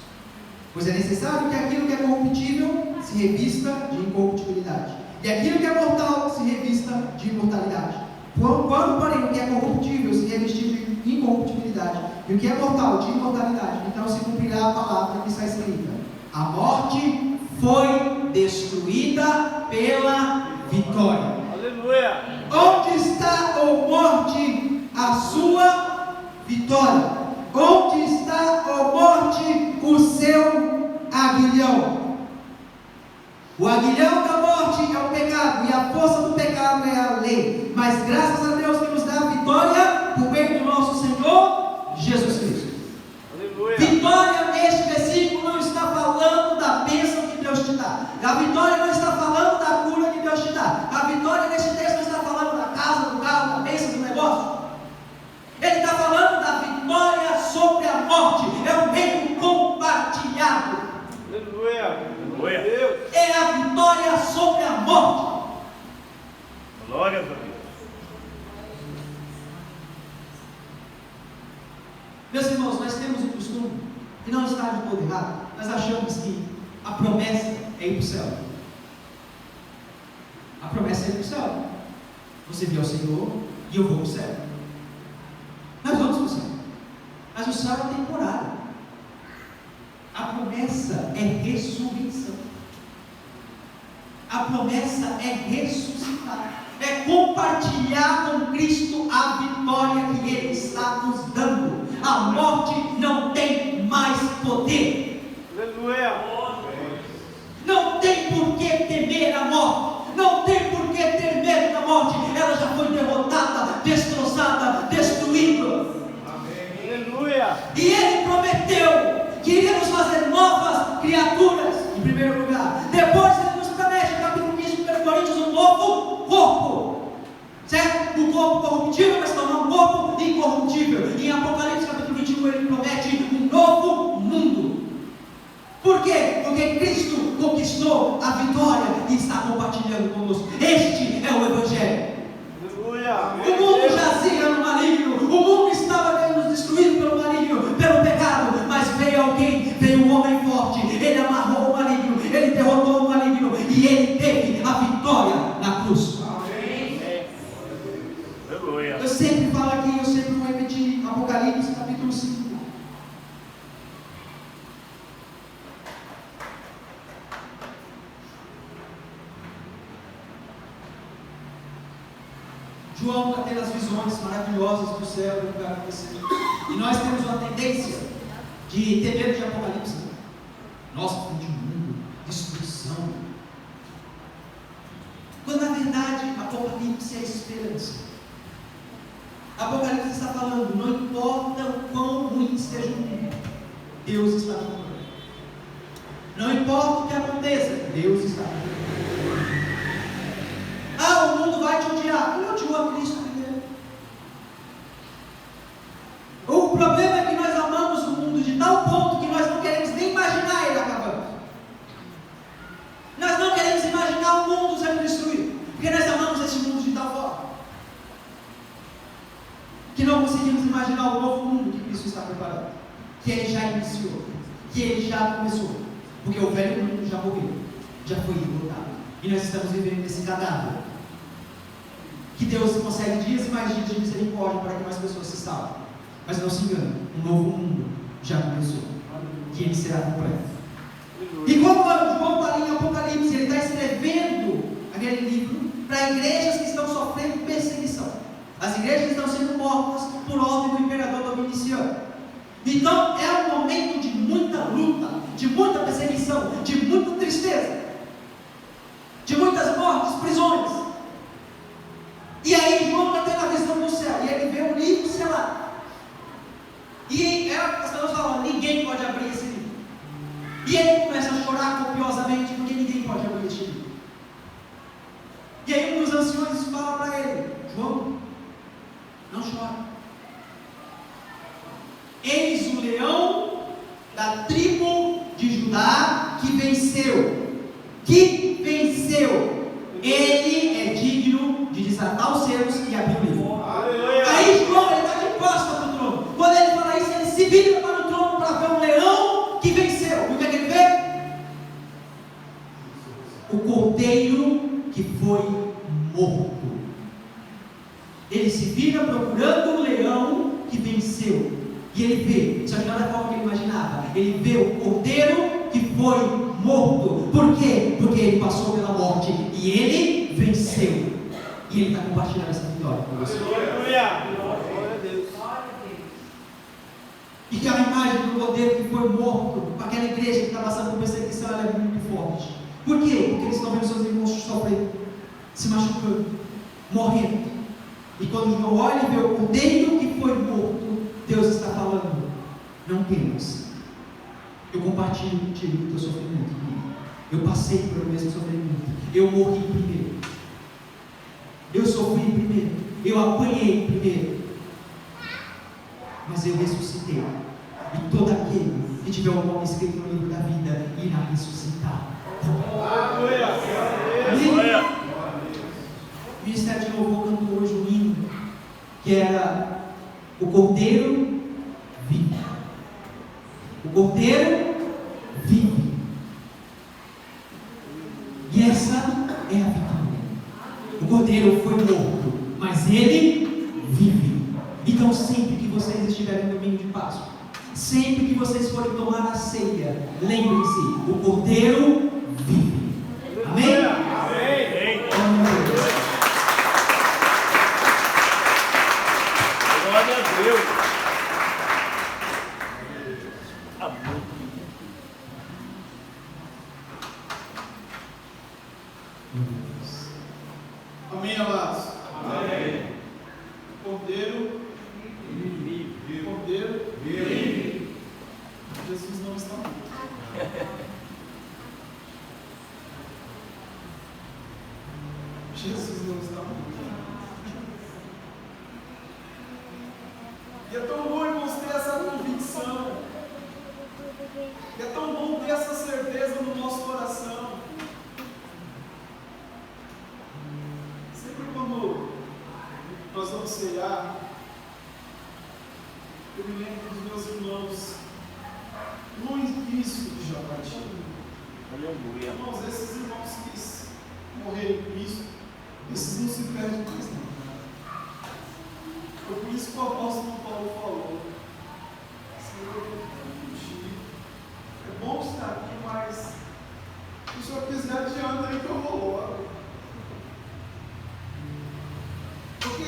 Speaker 4: Pois é necessário que aquilo que é corruptível se revista de incorruptibilidade, e aquilo que é mortal se revista de imortalidade. Quando, porém, o que é corruptível se revestir de incorruptibilidade, e o que é mortal de imortalidade, então se cumprirá a palavra que está escrita: a morte foi destruída pela vitória.
Speaker 2: Aleluia.
Speaker 4: Onde está, ó morte, a sua vitória? Onde está, ó morte, o seu aguilhão? O aguilhão da morte é o pecado, e a força do pecado é a lei. Mas graças a Deus que nos dá a vitória por meio do nosso Senhor Jesus Cristo.
Speaker 2: Aleluia.
Speaker 4: Vitória neste versículo não está falando da bênção que Deus te dá. A vitória não está falando da cura que Deus te dá. A vitória neste texto não está falando da casa, do carro, da bênção, do negócio. Ele está falando da vitória sobre a morte. É um reino compartilhado.
Speaker 2: Aleluia. Glória a Deus.
Speaker 4: É a vitória sobre a morte.
Speaker 2: Glória a Deus.
Speaker 4: Meus irmãos, nós temos o costume, e não está de todo errado, nós achamos que a promessa é ir para o céu. A promessa é ir para o céu. Você viu o Senhor e eu vou para o céu. Nós vamos para o céu. Mas o céu é temporário. A promessa é ressurreição. A promessa é ressuscitar. É compartilhar com Cristo a vitória que Ele está nos dando. A morte não tem mais poder.
Speaker 2: Aleluia.
Speaker 4: Não tem por que temer a morte. Não tem por que ter medo da morte. Ela já foi derrotada, destroçada, destruída.
Speaker 2: Aleluia.
Speaker 4: E Ele prometeu que iria nos fazer novas criaturas, em primeiro lugar. Depois Ele nos promete, no capítulo 15 de 1 Coríntios, um novo corpo. Certo? Um corpo corruptível vai se tornar um corpo incorruptível. Em Apocalipse capítulo 21 Ele promete um novo mundo. Por quê? Porque Cristo conquistou a vitória e está compartilhando conosco. Este é o Evangelho.
Speaker 2: Aleluia.
Speaker 4: O mundo jazia no maligno, o mundo estava sendo destruído pelo maligno, pelo pecado, mas veio alguém, veio um homem forte, ele amarrou o maligno, ele derrotou o maligno e ele teve a vitória João está tendo as visões maravilhosas do céu do que vai acontecer. E nós temos uma tendência de ter medo de Apocalipse. Nossa, fim de mundo, destruição. Quando na verdade Apocalipse é esperança. Apocalipse está falando, não importa o quão ruim esteja o mundo, Deus está falando. Não importa o que aconteça, Deus está falando. Ah, o mundo vai te odiar. Ele odiou a Cristo primeiro. O problema é que nós amamos o mundo de tal ponto que nós não queremos nem imaginar ele acabando. Nós não queremos imaginar o mundo sendo destruído, porque nós amamos esse mundo de tal forma que não conseguimos imaginar o novo mundo que Cristo está preparando, que Ele já iniciou, que Ele já começou, porque o velho mundo já morreu, já foi derrotado, e nós estamos vivendo nesse cadáver, que Deus concede dias e mais dias de misericórdia para que mais pessoas se salvem, mas não se engane, um novo mundo já começou, e ele será completo. E quando João está ali em Apocalipse, ele está escrevendo aquele livro para igrejas que estão sofrendo perseguição. As igrejas estão sendo mortas por ordem do imperador Domiciano. Então é um momento de muita luta, de muita perseguição, de muita tristeza, de muitas mortes, prisões. E aí João está tendo a visão do céu, e ele vê um livro selado. E as pessoas falam, ninguém pode abrir esse livro. E ele começa a chorar copiosamente, porque ninguém pode abrir esse livro. E aí um dos anciões fala para ele, João, não chora. Eis o leão da tribo de Judá que venceu. Que venceu. Ele é digno de desatar os selos e abrir o livro. Aí João, ele está de costas para o trono. Quando ele fala isso, ele se vira para o trono para ver um leão que venceu. E o que é que ele vê? O cordeiro que foi morto. Ele se vira procurando o leão que venceu. E ele vê, só que não é da forma que ele imaginava. Ele vê o cordeiro que foi morto. Por quê? Porque ele passou pela morte e ele venceu. E ele está compartilhando essa vitória com você. E que a imagem do cordeiro que foi morto, aquela igreja que está passando por perseguição, ela é muito forte. Por quê? Porque eles estão vendo seus irmãos sofrendo, se machucando, morrendo. E quando João olha e vê o cordeiro que foi morto, Deus está falando, não temas. Eu compartilho contigo o teu sofrimento. Eu passei pelo mesmo sofrimento. Eu morri primeiro. Eu sofri primeiro. Eu apanhei primeiro. Mas eu ressuscitei. E todo aquele que tiver o nome escrito no livro da vida irá ressuscitar. O Ministério de Louvor cantou hoje um hino que era o Cordeiro vive. O Cordeiro vive. E essa é a vitória. O Cordeiro foi morto, mas ele vive. Então sempre que vocês estiverem no domingo de Páscoa, sempre que vocês forem tomar a ceia, lembrem-se, o Cordeiro vive. Amém?
Speaker 2: Amém. Glória a Deus. Amém.
Speaker 1: Amém, amados?
Speaker 2: Amém.
Speaker 1: Cordeiro vive. Cordeiro vive. Jesus não está morto. Jesus não está morto. E é tão bom, irmãos, ter essa convicção. E é tão bom ter essa certeza no nosso coração. Sempre quando nós vamos ceiar, eu me lembro dos meus irmãos no início de Jabatinga.
Speaker 2: Aleluia.
Speaker 1: Irmãos, esses irmãos que morreram em Cristo, esses não se perdem mais não. Foi por isso que o apóstolo Paulo falou: Senhor, é bom estar aqui, mas se o Senhor quiser, adianta aí que eu vou logo. Porque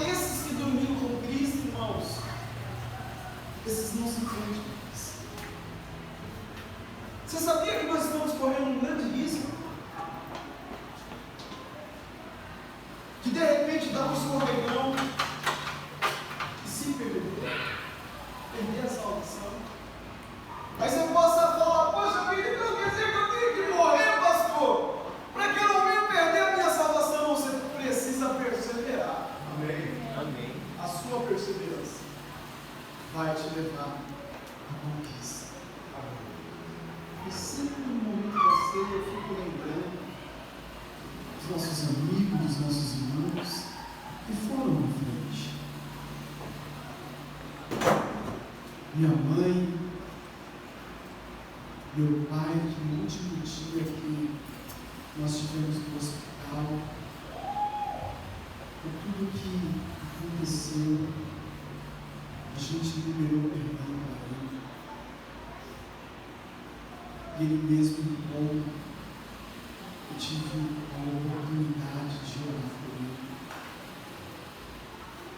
Speaker 1: Esses não se perdem. Você sabia que nós estamos correndo um grande risco? De repente dar um escorregão e se perder a salvação. Aí você possa falar: poxa vida, então quer dizer que eu tenho que morrer, pastor? Para que eu não venha perder a minha salvação? Não, você precisa perseverar. Amém.
Speaker 2: Amém.
Speaker 1: A sua perseverança vai te levar à conquista. E sempre no momento da ceia eu fico lembrando dos nossos amigos, dos nossos irmãos que foram na frente. Minha mãe, meu pai, que no último dia que nós tivemos no hospital, por tudo que aconteceu, a gente liberou perdão para ele. E ele mesmo bom, eu tive a oportunidade de orar por ele,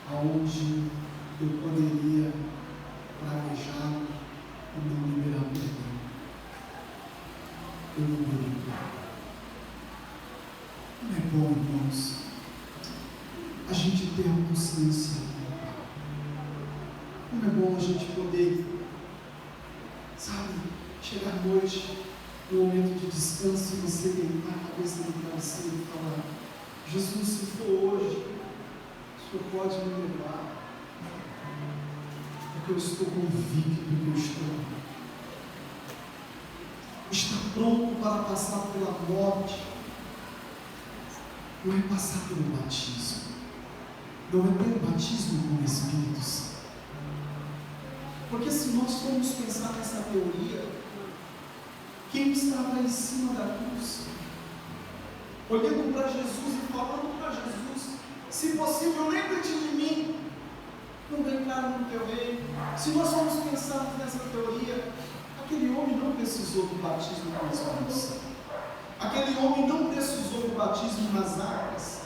Speaker 1: aonde eu poderia praguejar e não liberar perdão. Eu liberei perdão. Não é bom, irmãos, a gente ter a consciência. Como é bom a gente poder, sabe, chegar à noite, no momento de descanso, e você deitar a cabeça no travesseiro e falar: Jesus, se for hoje, o Senhor pode me levar, porque eu estou convicto que eu estou. Está pronto para passar pela morte. Não é passar pelo batismo, não é ter batismo com o Espírito Santo. Porque se nós formos pensar nessa teoria, quem estava em cima da cruz, olhando para Jesus e falando para Jesus: se possível, lembra-te de mim, não vem entrar no teu reino. Se nós formos pensar nessa teoria, aquele homem não precisou do batismo com o Espírito Santo. Aquele homem não precisou do batismo nas águas.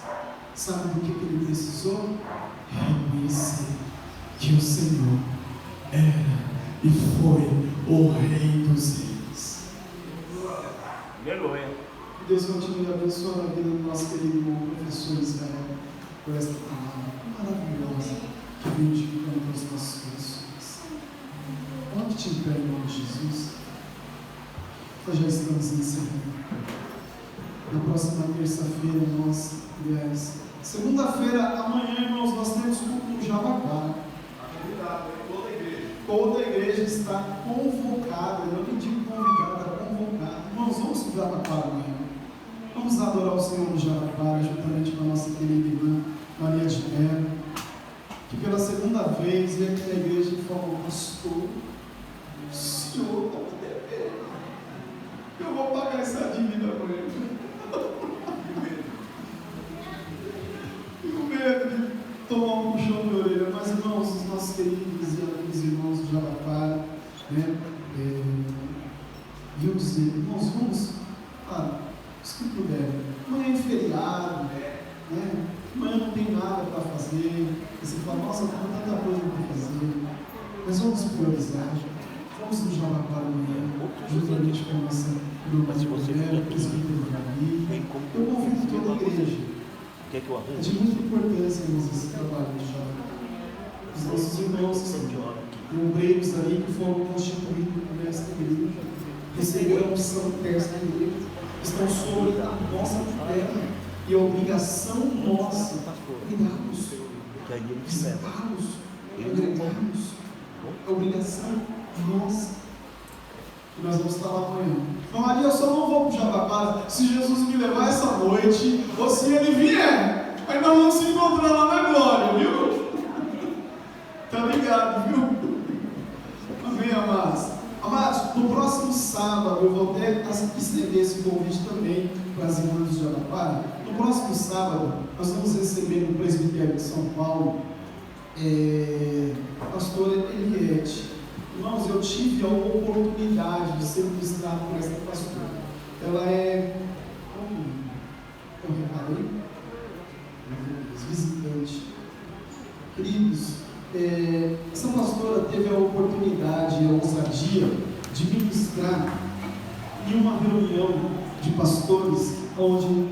Speaker 1: Sabe do que ele precisou? Reconhecer que o Senhor era e foi o Rei dos Reis.
Speaker 2: Aleluia.
Speaker 1: Deus continue abençoando a vida do nosso querido irmão professor Israel por esta palavra maravilhosa que veio de encontro aos nossos corações. Onde-te em pé, em nome de Jesus. Nós já estamos encerrando. Na próxima terça-feira, aliás, segunda-feira, amanhã, irmãos, nós temos culto no Jabaquara. Toda a igreja está convocada, eu não digo convidada, convocada. Irmãos, vamos para o Jabaquara amanhã. Vamos adorar o Senhor no Jabaquara, juntamente com a nossa querida irmã Maria de Mello, que pela segunda vez veio aqui na igreja e falou: pastor, o Senhor está me devendo, eu vou pagar essa dívida com ele. De tomar um puxão de orelha. Mas, irmãos, os nossos queridos e amigos irmãos do Jabaquara, né, viu dizer: irmãos, vamos, os que puderem. Amanhã é feriado, né? Amanhã não tem nada para fazer. E você fala: nossa, tem tanta coisa para fazer. Mas vamos priorizar. Vamos no Jabaquara amanhã, juntamente com a nossa irmã Maria, presbítero Gabi. Eu convido toda a igreja. É de muita importância, irmãos, esse trabalho de Jabaquara. Os nossos irmãos obreiros ali que foram constituídos por esta igreja, receberam a unção desta igreja, estão sobre a nossa terra, e a obrigação nossa é cuidarmos, visitá-los, congregarmos. É obrigação nossa. E nós vamos estar lá amanhã. Então, ali eu só não vou para o Jabaquara se Jesus me levar essa noite, ou se ele vier. Aí nós vamos se encontrar lá na glória, viu? Tá ligado, viu? Amém, amados. Amados, no próximo sábado, eu vou até estender esse convite também para as irmãs do Jabaquara. No próximo sábado, nós vamos receber no presbitério de São Paulo a pastora Eliette. Irmãos, eu tive a oportunidade de ser ministrado por essa pastora. Ela é, como eu reparei, visitante. Queridos, essa pastora teve a oportunidade reunião de pastores, onde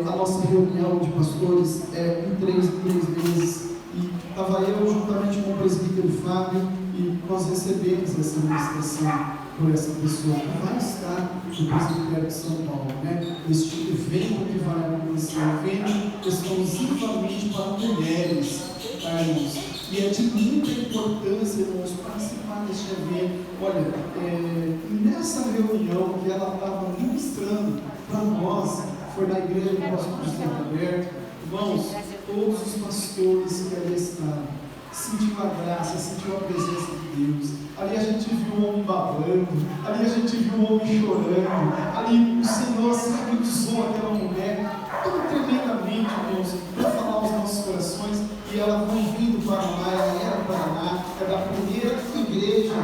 Speaker 1: a nossa reunião de pastores é em 3 meses. E estava eu juntamente com o presbítero Fábio e nós recebemos essa ministração por essa pessoa que vai estar no presbitério de São Paulo, né? Este evento que vai acontecer, um evento exclusivamente para mulheres, tá, irmãos? E é de muita importância, irmãos, participar deste evento. Olha, nessa reunião que ela estava ministrando para nós, foi na igreja do Apóstolo José Roberto, irmãos, todos os pastores que ali estavam sentiu a graça, sentiu a presença de Deus. Ali a gente viu o homem babando, ali a gente viu o homem chorando, ali o Senhor, sabe, usou aquela mulher tão tremendamente, irmãos, para falar aos nossos corações. E ela foi vindo do Paraná, ela era do Paraná, é da primeira igreja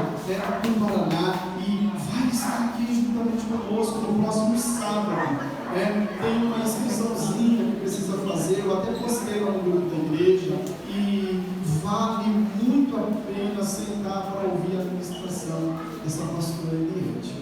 Speaker 1: do Paraná, e vai estar aqui juntamente conosco no próximo sábado. Tem uma inscriçãozinha que precisa fazer, eu até postei lá no grupo da igreja, e vale muito a pena sentar para ouvir a ministração dessa pastora Eliette.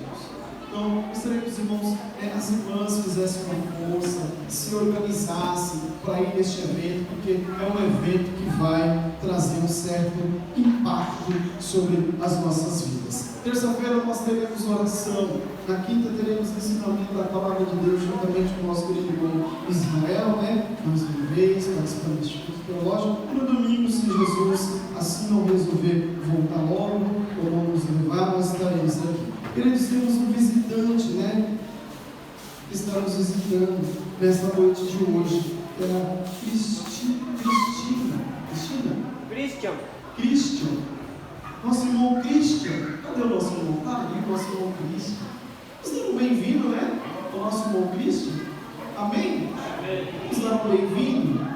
Speaker 1: Então, gostaria que os irmãos, as irmãs fizessem uma força, se organizassem para ir neste evento, porque é um evento que vai trazer um certo impacto sobre as nossas vidas. Terça-feira nós teremos oração, na quinta teremos ensinamento da palavra de Deus juntamente com o nosso querido irmão Israel, mais uma vez, participando deste culto teológico. E no domingo, se Jesus assim não resolver voltar logo, ou não nos levar, nós estaremos aqui. Queridos, temos um visitante, que está nos visitando nesta noite de hoje. É a Christian. Nosso irmão Christian. Cadê o nosso irmão? Está ali, o nosso irmão Christian. Vocês estão bem-vindo, O nosso irmão Christian. Amém? Vamos dar um bem-vindo.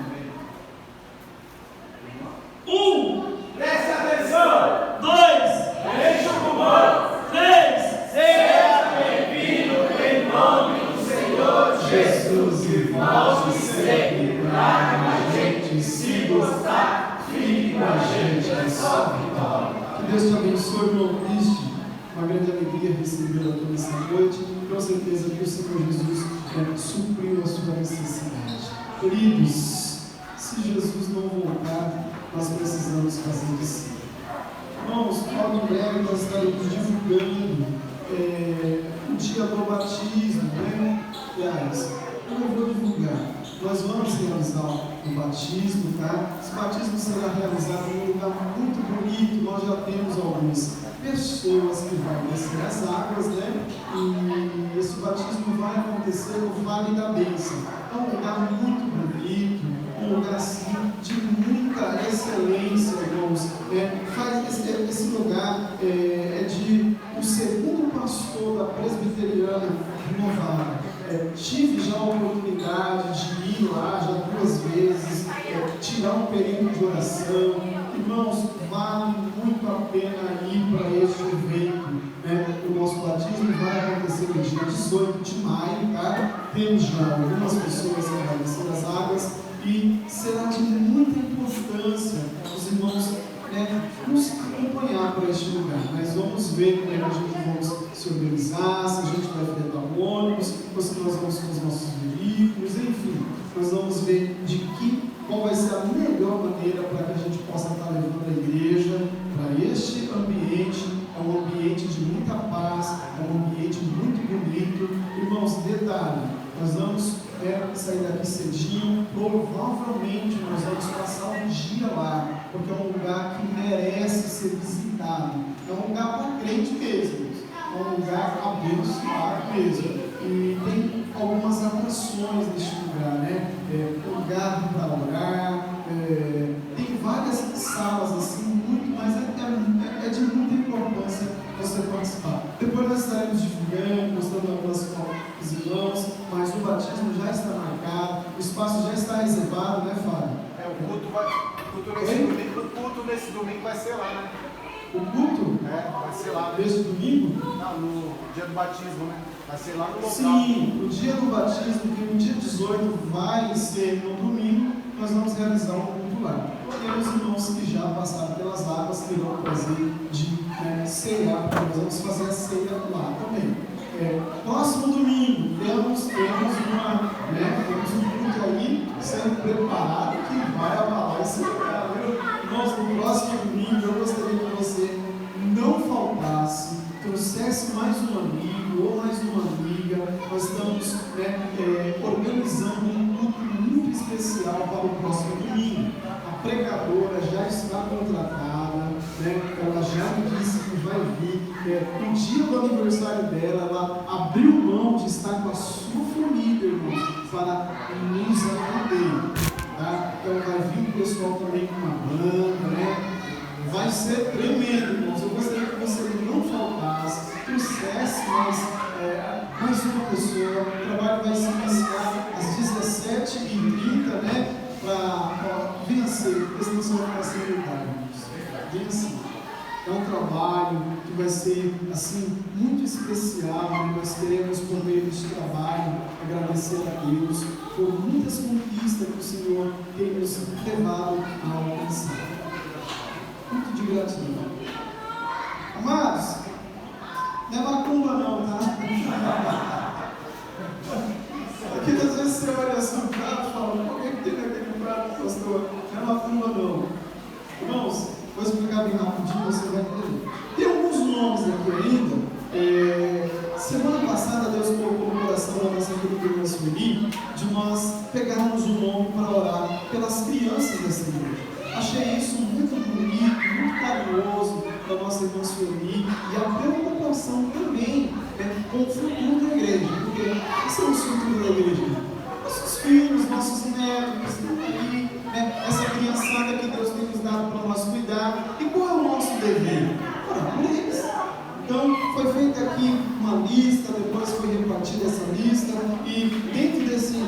Speaker 2: Presta atenção!
Speaker 1: 2,
Speaker 2: Deixa o comando!
Speaker 1: 3,
Speaker 2: Seja bem-vindo em nome do Senhor Jesus.
Speaker 1: irmãos
Speaker 2: que segue, traga a gente, se gostar, fique com a gente, é só vitória.
Speaker 1: Que Deus te abençoe, irmão Cristo. Uma grande alegria recebê-lo aqui nessa noite. Com certeza que o Senhor Jesus supriu a sua necessidade. Queridos, se Jesus não voltar, nós precisamos fazer isso. Irmãos, logo em breve nós estaremos divulgando o dia do batismo, Aliás, eu não vou divulgar. Nós vamos realizar o batismo, tá? Esse batismo será realizado em um lugar muito bonito. Nós já temos algumas pessoas que vão descer as águas, E esse batismo vai acontecer no Vale da Bênção. É um lugar muito bonito, um lugar assim de muita excelência, irmãos. Esse lugar é de o segundo pastor da presbiteriana renovada. Tive já a oportunidade de ir lá já 2 vezes, tirar um período de oração. Irmãos, vale muito a pena ir para este evento. O nosso batismo vai acontecer no dia 18 de maio, tá? Temos já algumas pessoas que vão descer as águas e será de muita importância os irmãos nos acompanhar para este lugar. Mas vamos ver como a gente vamos se organizar, se a gente vai fretar um ônibus, ou se nós vamos com os nossos veículos, enfim, nós vamos ver qual vai ser a melhor maneira para que a gente possa estar levando a igreja para este ambiente. É um ambiente de muita paz, é um ambiente muito bonito. Irmãos, detalhe, nós vamos sair daqui cedinho, provavelmente nós vamos passar um dia lá, porque é um lugar que merece ser visitado. É um lugar para crente mesmo, é um lugar abençoado mesmo. E tem algumas atrações neste lugar, lugar para orar, tem várias salas assim, mas é de muita importância você participar. Depois nós estaremos divulgando, mostrando algumas fotos dos irmãos, mas o batismo já está marcado, o espaço já está reservado, Fábio?
Speaker 5: O culto nesse domingo vai ser lá,
Speaker 1: O culto?
Speaker 5: Vai ser lá.
Speaker 1: Desse domingo?
Speaker 5: Não, no dia do batismo, Vai ser lá no local.
Speaker 1: Sim, o dia do batismo, que no dia 18 vai ser no domingo, nós vamos realizar um culto lá. E os irmãos que já passaram pelas águas terão o prazer de cear, porque nós vamos fazer a ceia lá também. próximo domingo temos um culto aí sendo preparado que vai abalar esse lugar, viu? Irmãos, no próximo domingo eu gostaria que você não faltasse, trouxesse mais um amigo ou mais uma amiga. Nós estamos organizando um culto muito especial para o próximo domingo. A pregadora já está contratada, ela já me disse que vai vir. No dia do aniversário dela, ela abriu mão de estar com a sua família, irmãos, para nos atender. Tá? Então vai vir o pessoal também com uma banda, Vai ser tremendo, irmãos. Eu gostaria que você não faltasse, trouxesse mais uma pessoa. O trabalho vai se iniciar às 17h30, para vencer, porque senão você vai ficar sem lugar, irmãos. Vencer. É um trabalho que vai ser assim muito especial. Nós queremos, por meio desse trabalho, agradecer a Deus por muitas conquistas que o Senhor tem nos levado a alcançar. Muito de gratidão. Amados, não é macumba não, tá? Porque às vezes você olha assim no prato e fala, por que tem naquele prato, pastor? Não é macumba não. Irmãos, vou explicar bem rapidinho, você vai entender. Tem alguns nomes aqui ainda. Semana passada Deus colocou no coração da nossa querida irmã Sueli de nós pegarmos um nome para orar pelas crianças dessa igreja. Achei isso muito bonito, muito carinhoso da nossa irmã Sueli, e a preocupação também com o futuro da igreja, porque esse é o futuro da igreja. Nossos filhos, nossos netos que estão aí, essa criançada que Deus tem nos dado para nós cuidar. E qual é o nosso dever? Orar por eles. Então, foi feita aqui uma lista, depois foi repartida essa lista, e dentro desse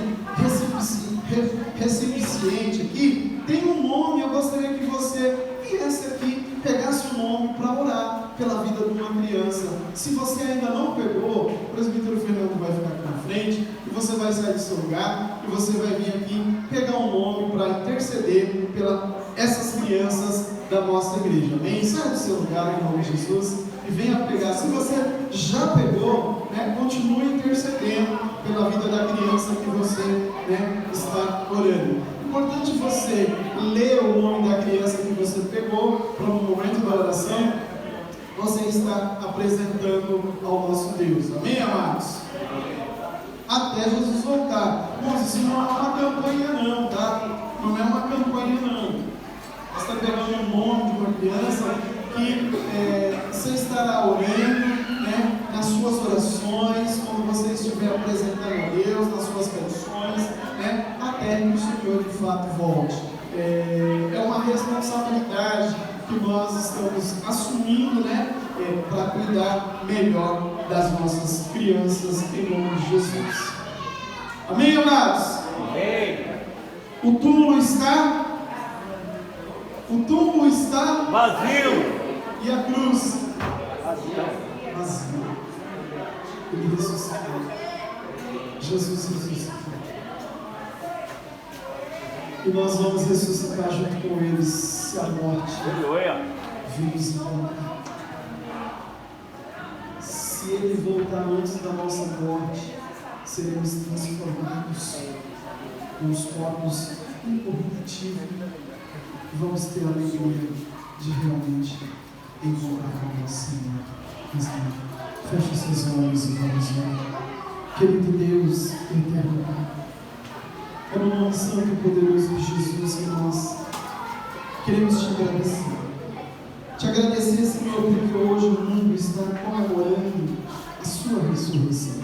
Speaker 1: recipiente aqui, tem um nome. Eu gostaria que você viesse aqui, pegasse um nome para orar pela vida de uma criança. Se você ainda não pegou, o presbítero Fernando vai ficar aqui na frente, e você vai sair do seu lugar, e você vai vir aqui pegar um nome para interceder pelas essas crianças da nossa igreja. Amém? Sai do seu lugar em nome de Jesus e venha pegar. Se você já pegou, continue intercedendo pela vida da criança que você está orando. Importante você ler o nome da criança que você pegou para o momento da oração. Você está apresentando ao nosso Deus. Amém, amados? Até Jesus voltar. Irmãos, isso não é uma campanha não, tá? Não é uma campanha não. Você está pegando o nome de uma criança que você estará orando, nas suas orações, quando você estiver apresentando a Deus, nas suas petições, até que o Senhor de fato volte. É uma responsabilidade que nós estamos assumindo, para cuidar melhor das nossas crianças, em nome de Jesus. Amém, amados?
Speaker 2: Amém.
Speaker 1: O túmulo está
Speaker 2: Vazio.
Speaker 1: E a cruz?
Speaker 2: Vazio.
Speaker 1: Ele ressuscitou. Jesus ressuscitou. E nós vamos ressuscitar junto com eles, se a morte vir nos encontrar. Se ele voltar antes da nossa morte, seremos transformados com os corpos incorruptíveis e vamos ter a alegria de realmente encontrar com o Senhor. Feche seus olhos e vamos orar. Querido Deus, eterno Pai, é no nome santo e poderoso de Jesus que nós queremos te agradecer. Te agradecer, Senhor, porque hoje o mundo está comemorando a sua ressurreição.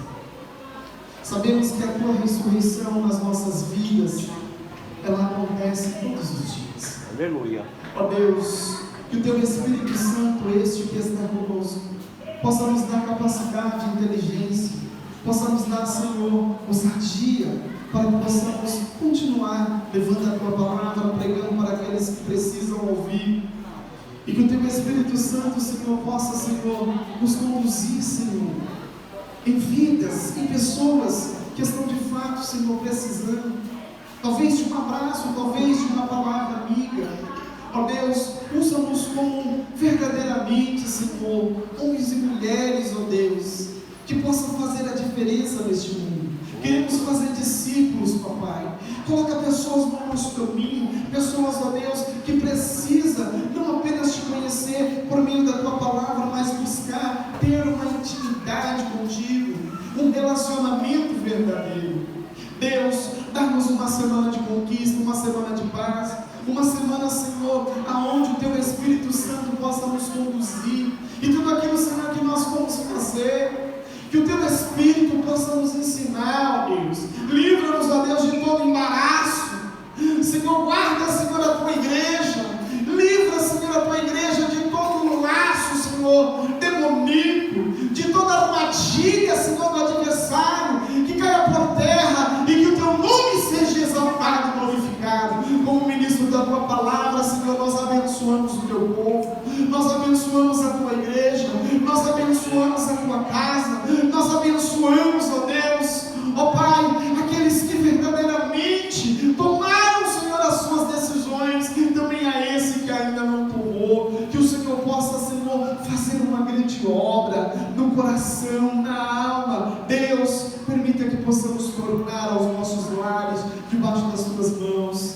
Speaker 1: Sabemos que a tua ressurreição nas nossas vidas, ela acontece todos os dias.
Speaker 2: Aleluia.
Speaker 1: Ó Deus, que o teu Espírito Santo, este que está conosco, possa nos dar capacidade e inteligência, possa nos dar, Senhor, ousadia, para que possamos continuar levando a tua palavra, pregando para aqueles que precisam ouvir. E que o teu Espírito Santo, Senhor, possa, Senhor, nos conduzir, Senhor, em vidas, em pessoas que estão de fato, Senhor, precisando, talvez de um abraço, talvez de uma palavra amiga. Ó Deus, usa-nos como verdadeiramente, Senhor, homens e mulheres, ó Deus, que possa fazer a diferença neste mundo. Queremos fazer discípulos, papai. Coloca pessoas no nosso caminho, pessoas, ó Deus, que precisam não apenas te conhecer por meio da tua palavra, mas buscar ter uma intimidade contigo, um relacionamento verdadeiro. Deus, dá-nos uma semana de conquista, uma semana de paz, uma semana, Senhor, aonde o Teu Espírito Santo possa nos conduzir, e tudo aquilo, Senhor, que nós vamos fazer, que o Teu Espírito possa nos ensinar, ó Deus. Livra-nos, ó Deus, de todo embaraço. Senhor, guarda, Senhor, a Tua igreja. Livra, Senhor, a Tua igreja de todo laço, Senhor, demoníaco, de toda armadilha, Senhor, do adversário, que caia por terra e que o Teu nome seja exaltado e glorificado. Como ministro da Tua palavra, Senhor, nós abençoamos o Teu povo, nós abençoamos a Tua igreja, nós abençoamos a Tua casa, nós abençoamos, ó Deus, ó Pai, aqueles que verdadeiramente tomaram, Senhor, as suas decisões, também a esse que ainda não tomou, que o Senhor possa, Senhor, fazer uma grande obra no coração, na alma. Deus, permita que possamos tornar aos nossos lares debaixo das Tuas mãos.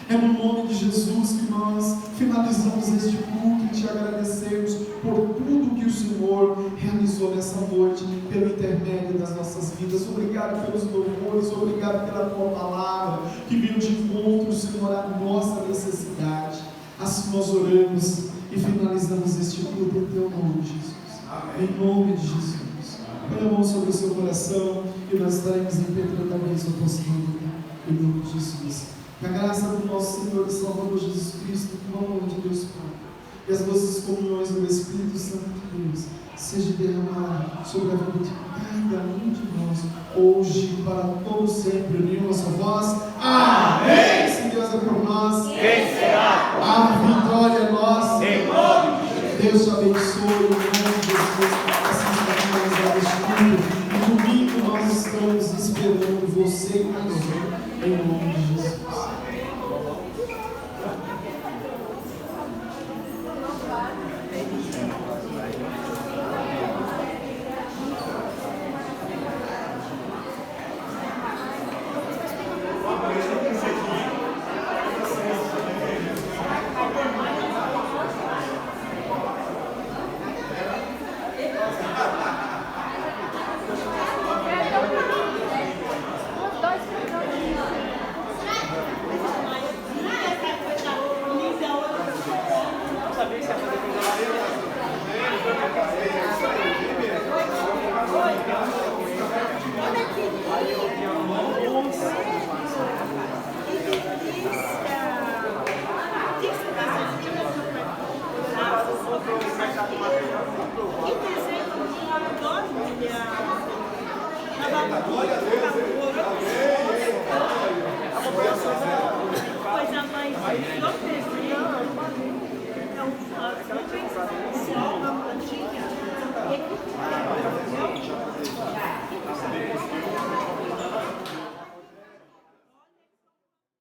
Speaker 1: É no nome de Jesus que nós finalizamos este culto e Te agradecemos por tudo que o Senhor realizou nessa noite, pelo intermédio das nossas vidas. Obrigado pelos louvores, obrigado pela Tua palavra, que veio de encontro, Senhor, à nossa necessidade. Assim nós oramos e finalizamos este culto em Teu nome, Jesus. Amém. Em nome de Jesus. Põe a mão sobre o seu coração e nós estaremos impetrando a bênção apostolada em nome de Jesus. Que a graça do nosso Senhor e Salvador Jesus Cristo, o amor de Deus Pai e as doces comunhões do Espírito Santo de Deus seja derramado sobre a vida de cada um de nós, hoje para todo sempre. Uniu a nossa voz. Amém! Se Deus é por nós,
Speaker 2: Quem será?
Speaker 1: a vitória é nossa.
Speaker 2: Em nome de Jesus.
Speaker 1: Deus te abençoe em nome de Jesus. Assim está finalizado este culto. E domingo nós estamos esperando você e nós, em nome de Jesus.
Speaker 6: Coisa mais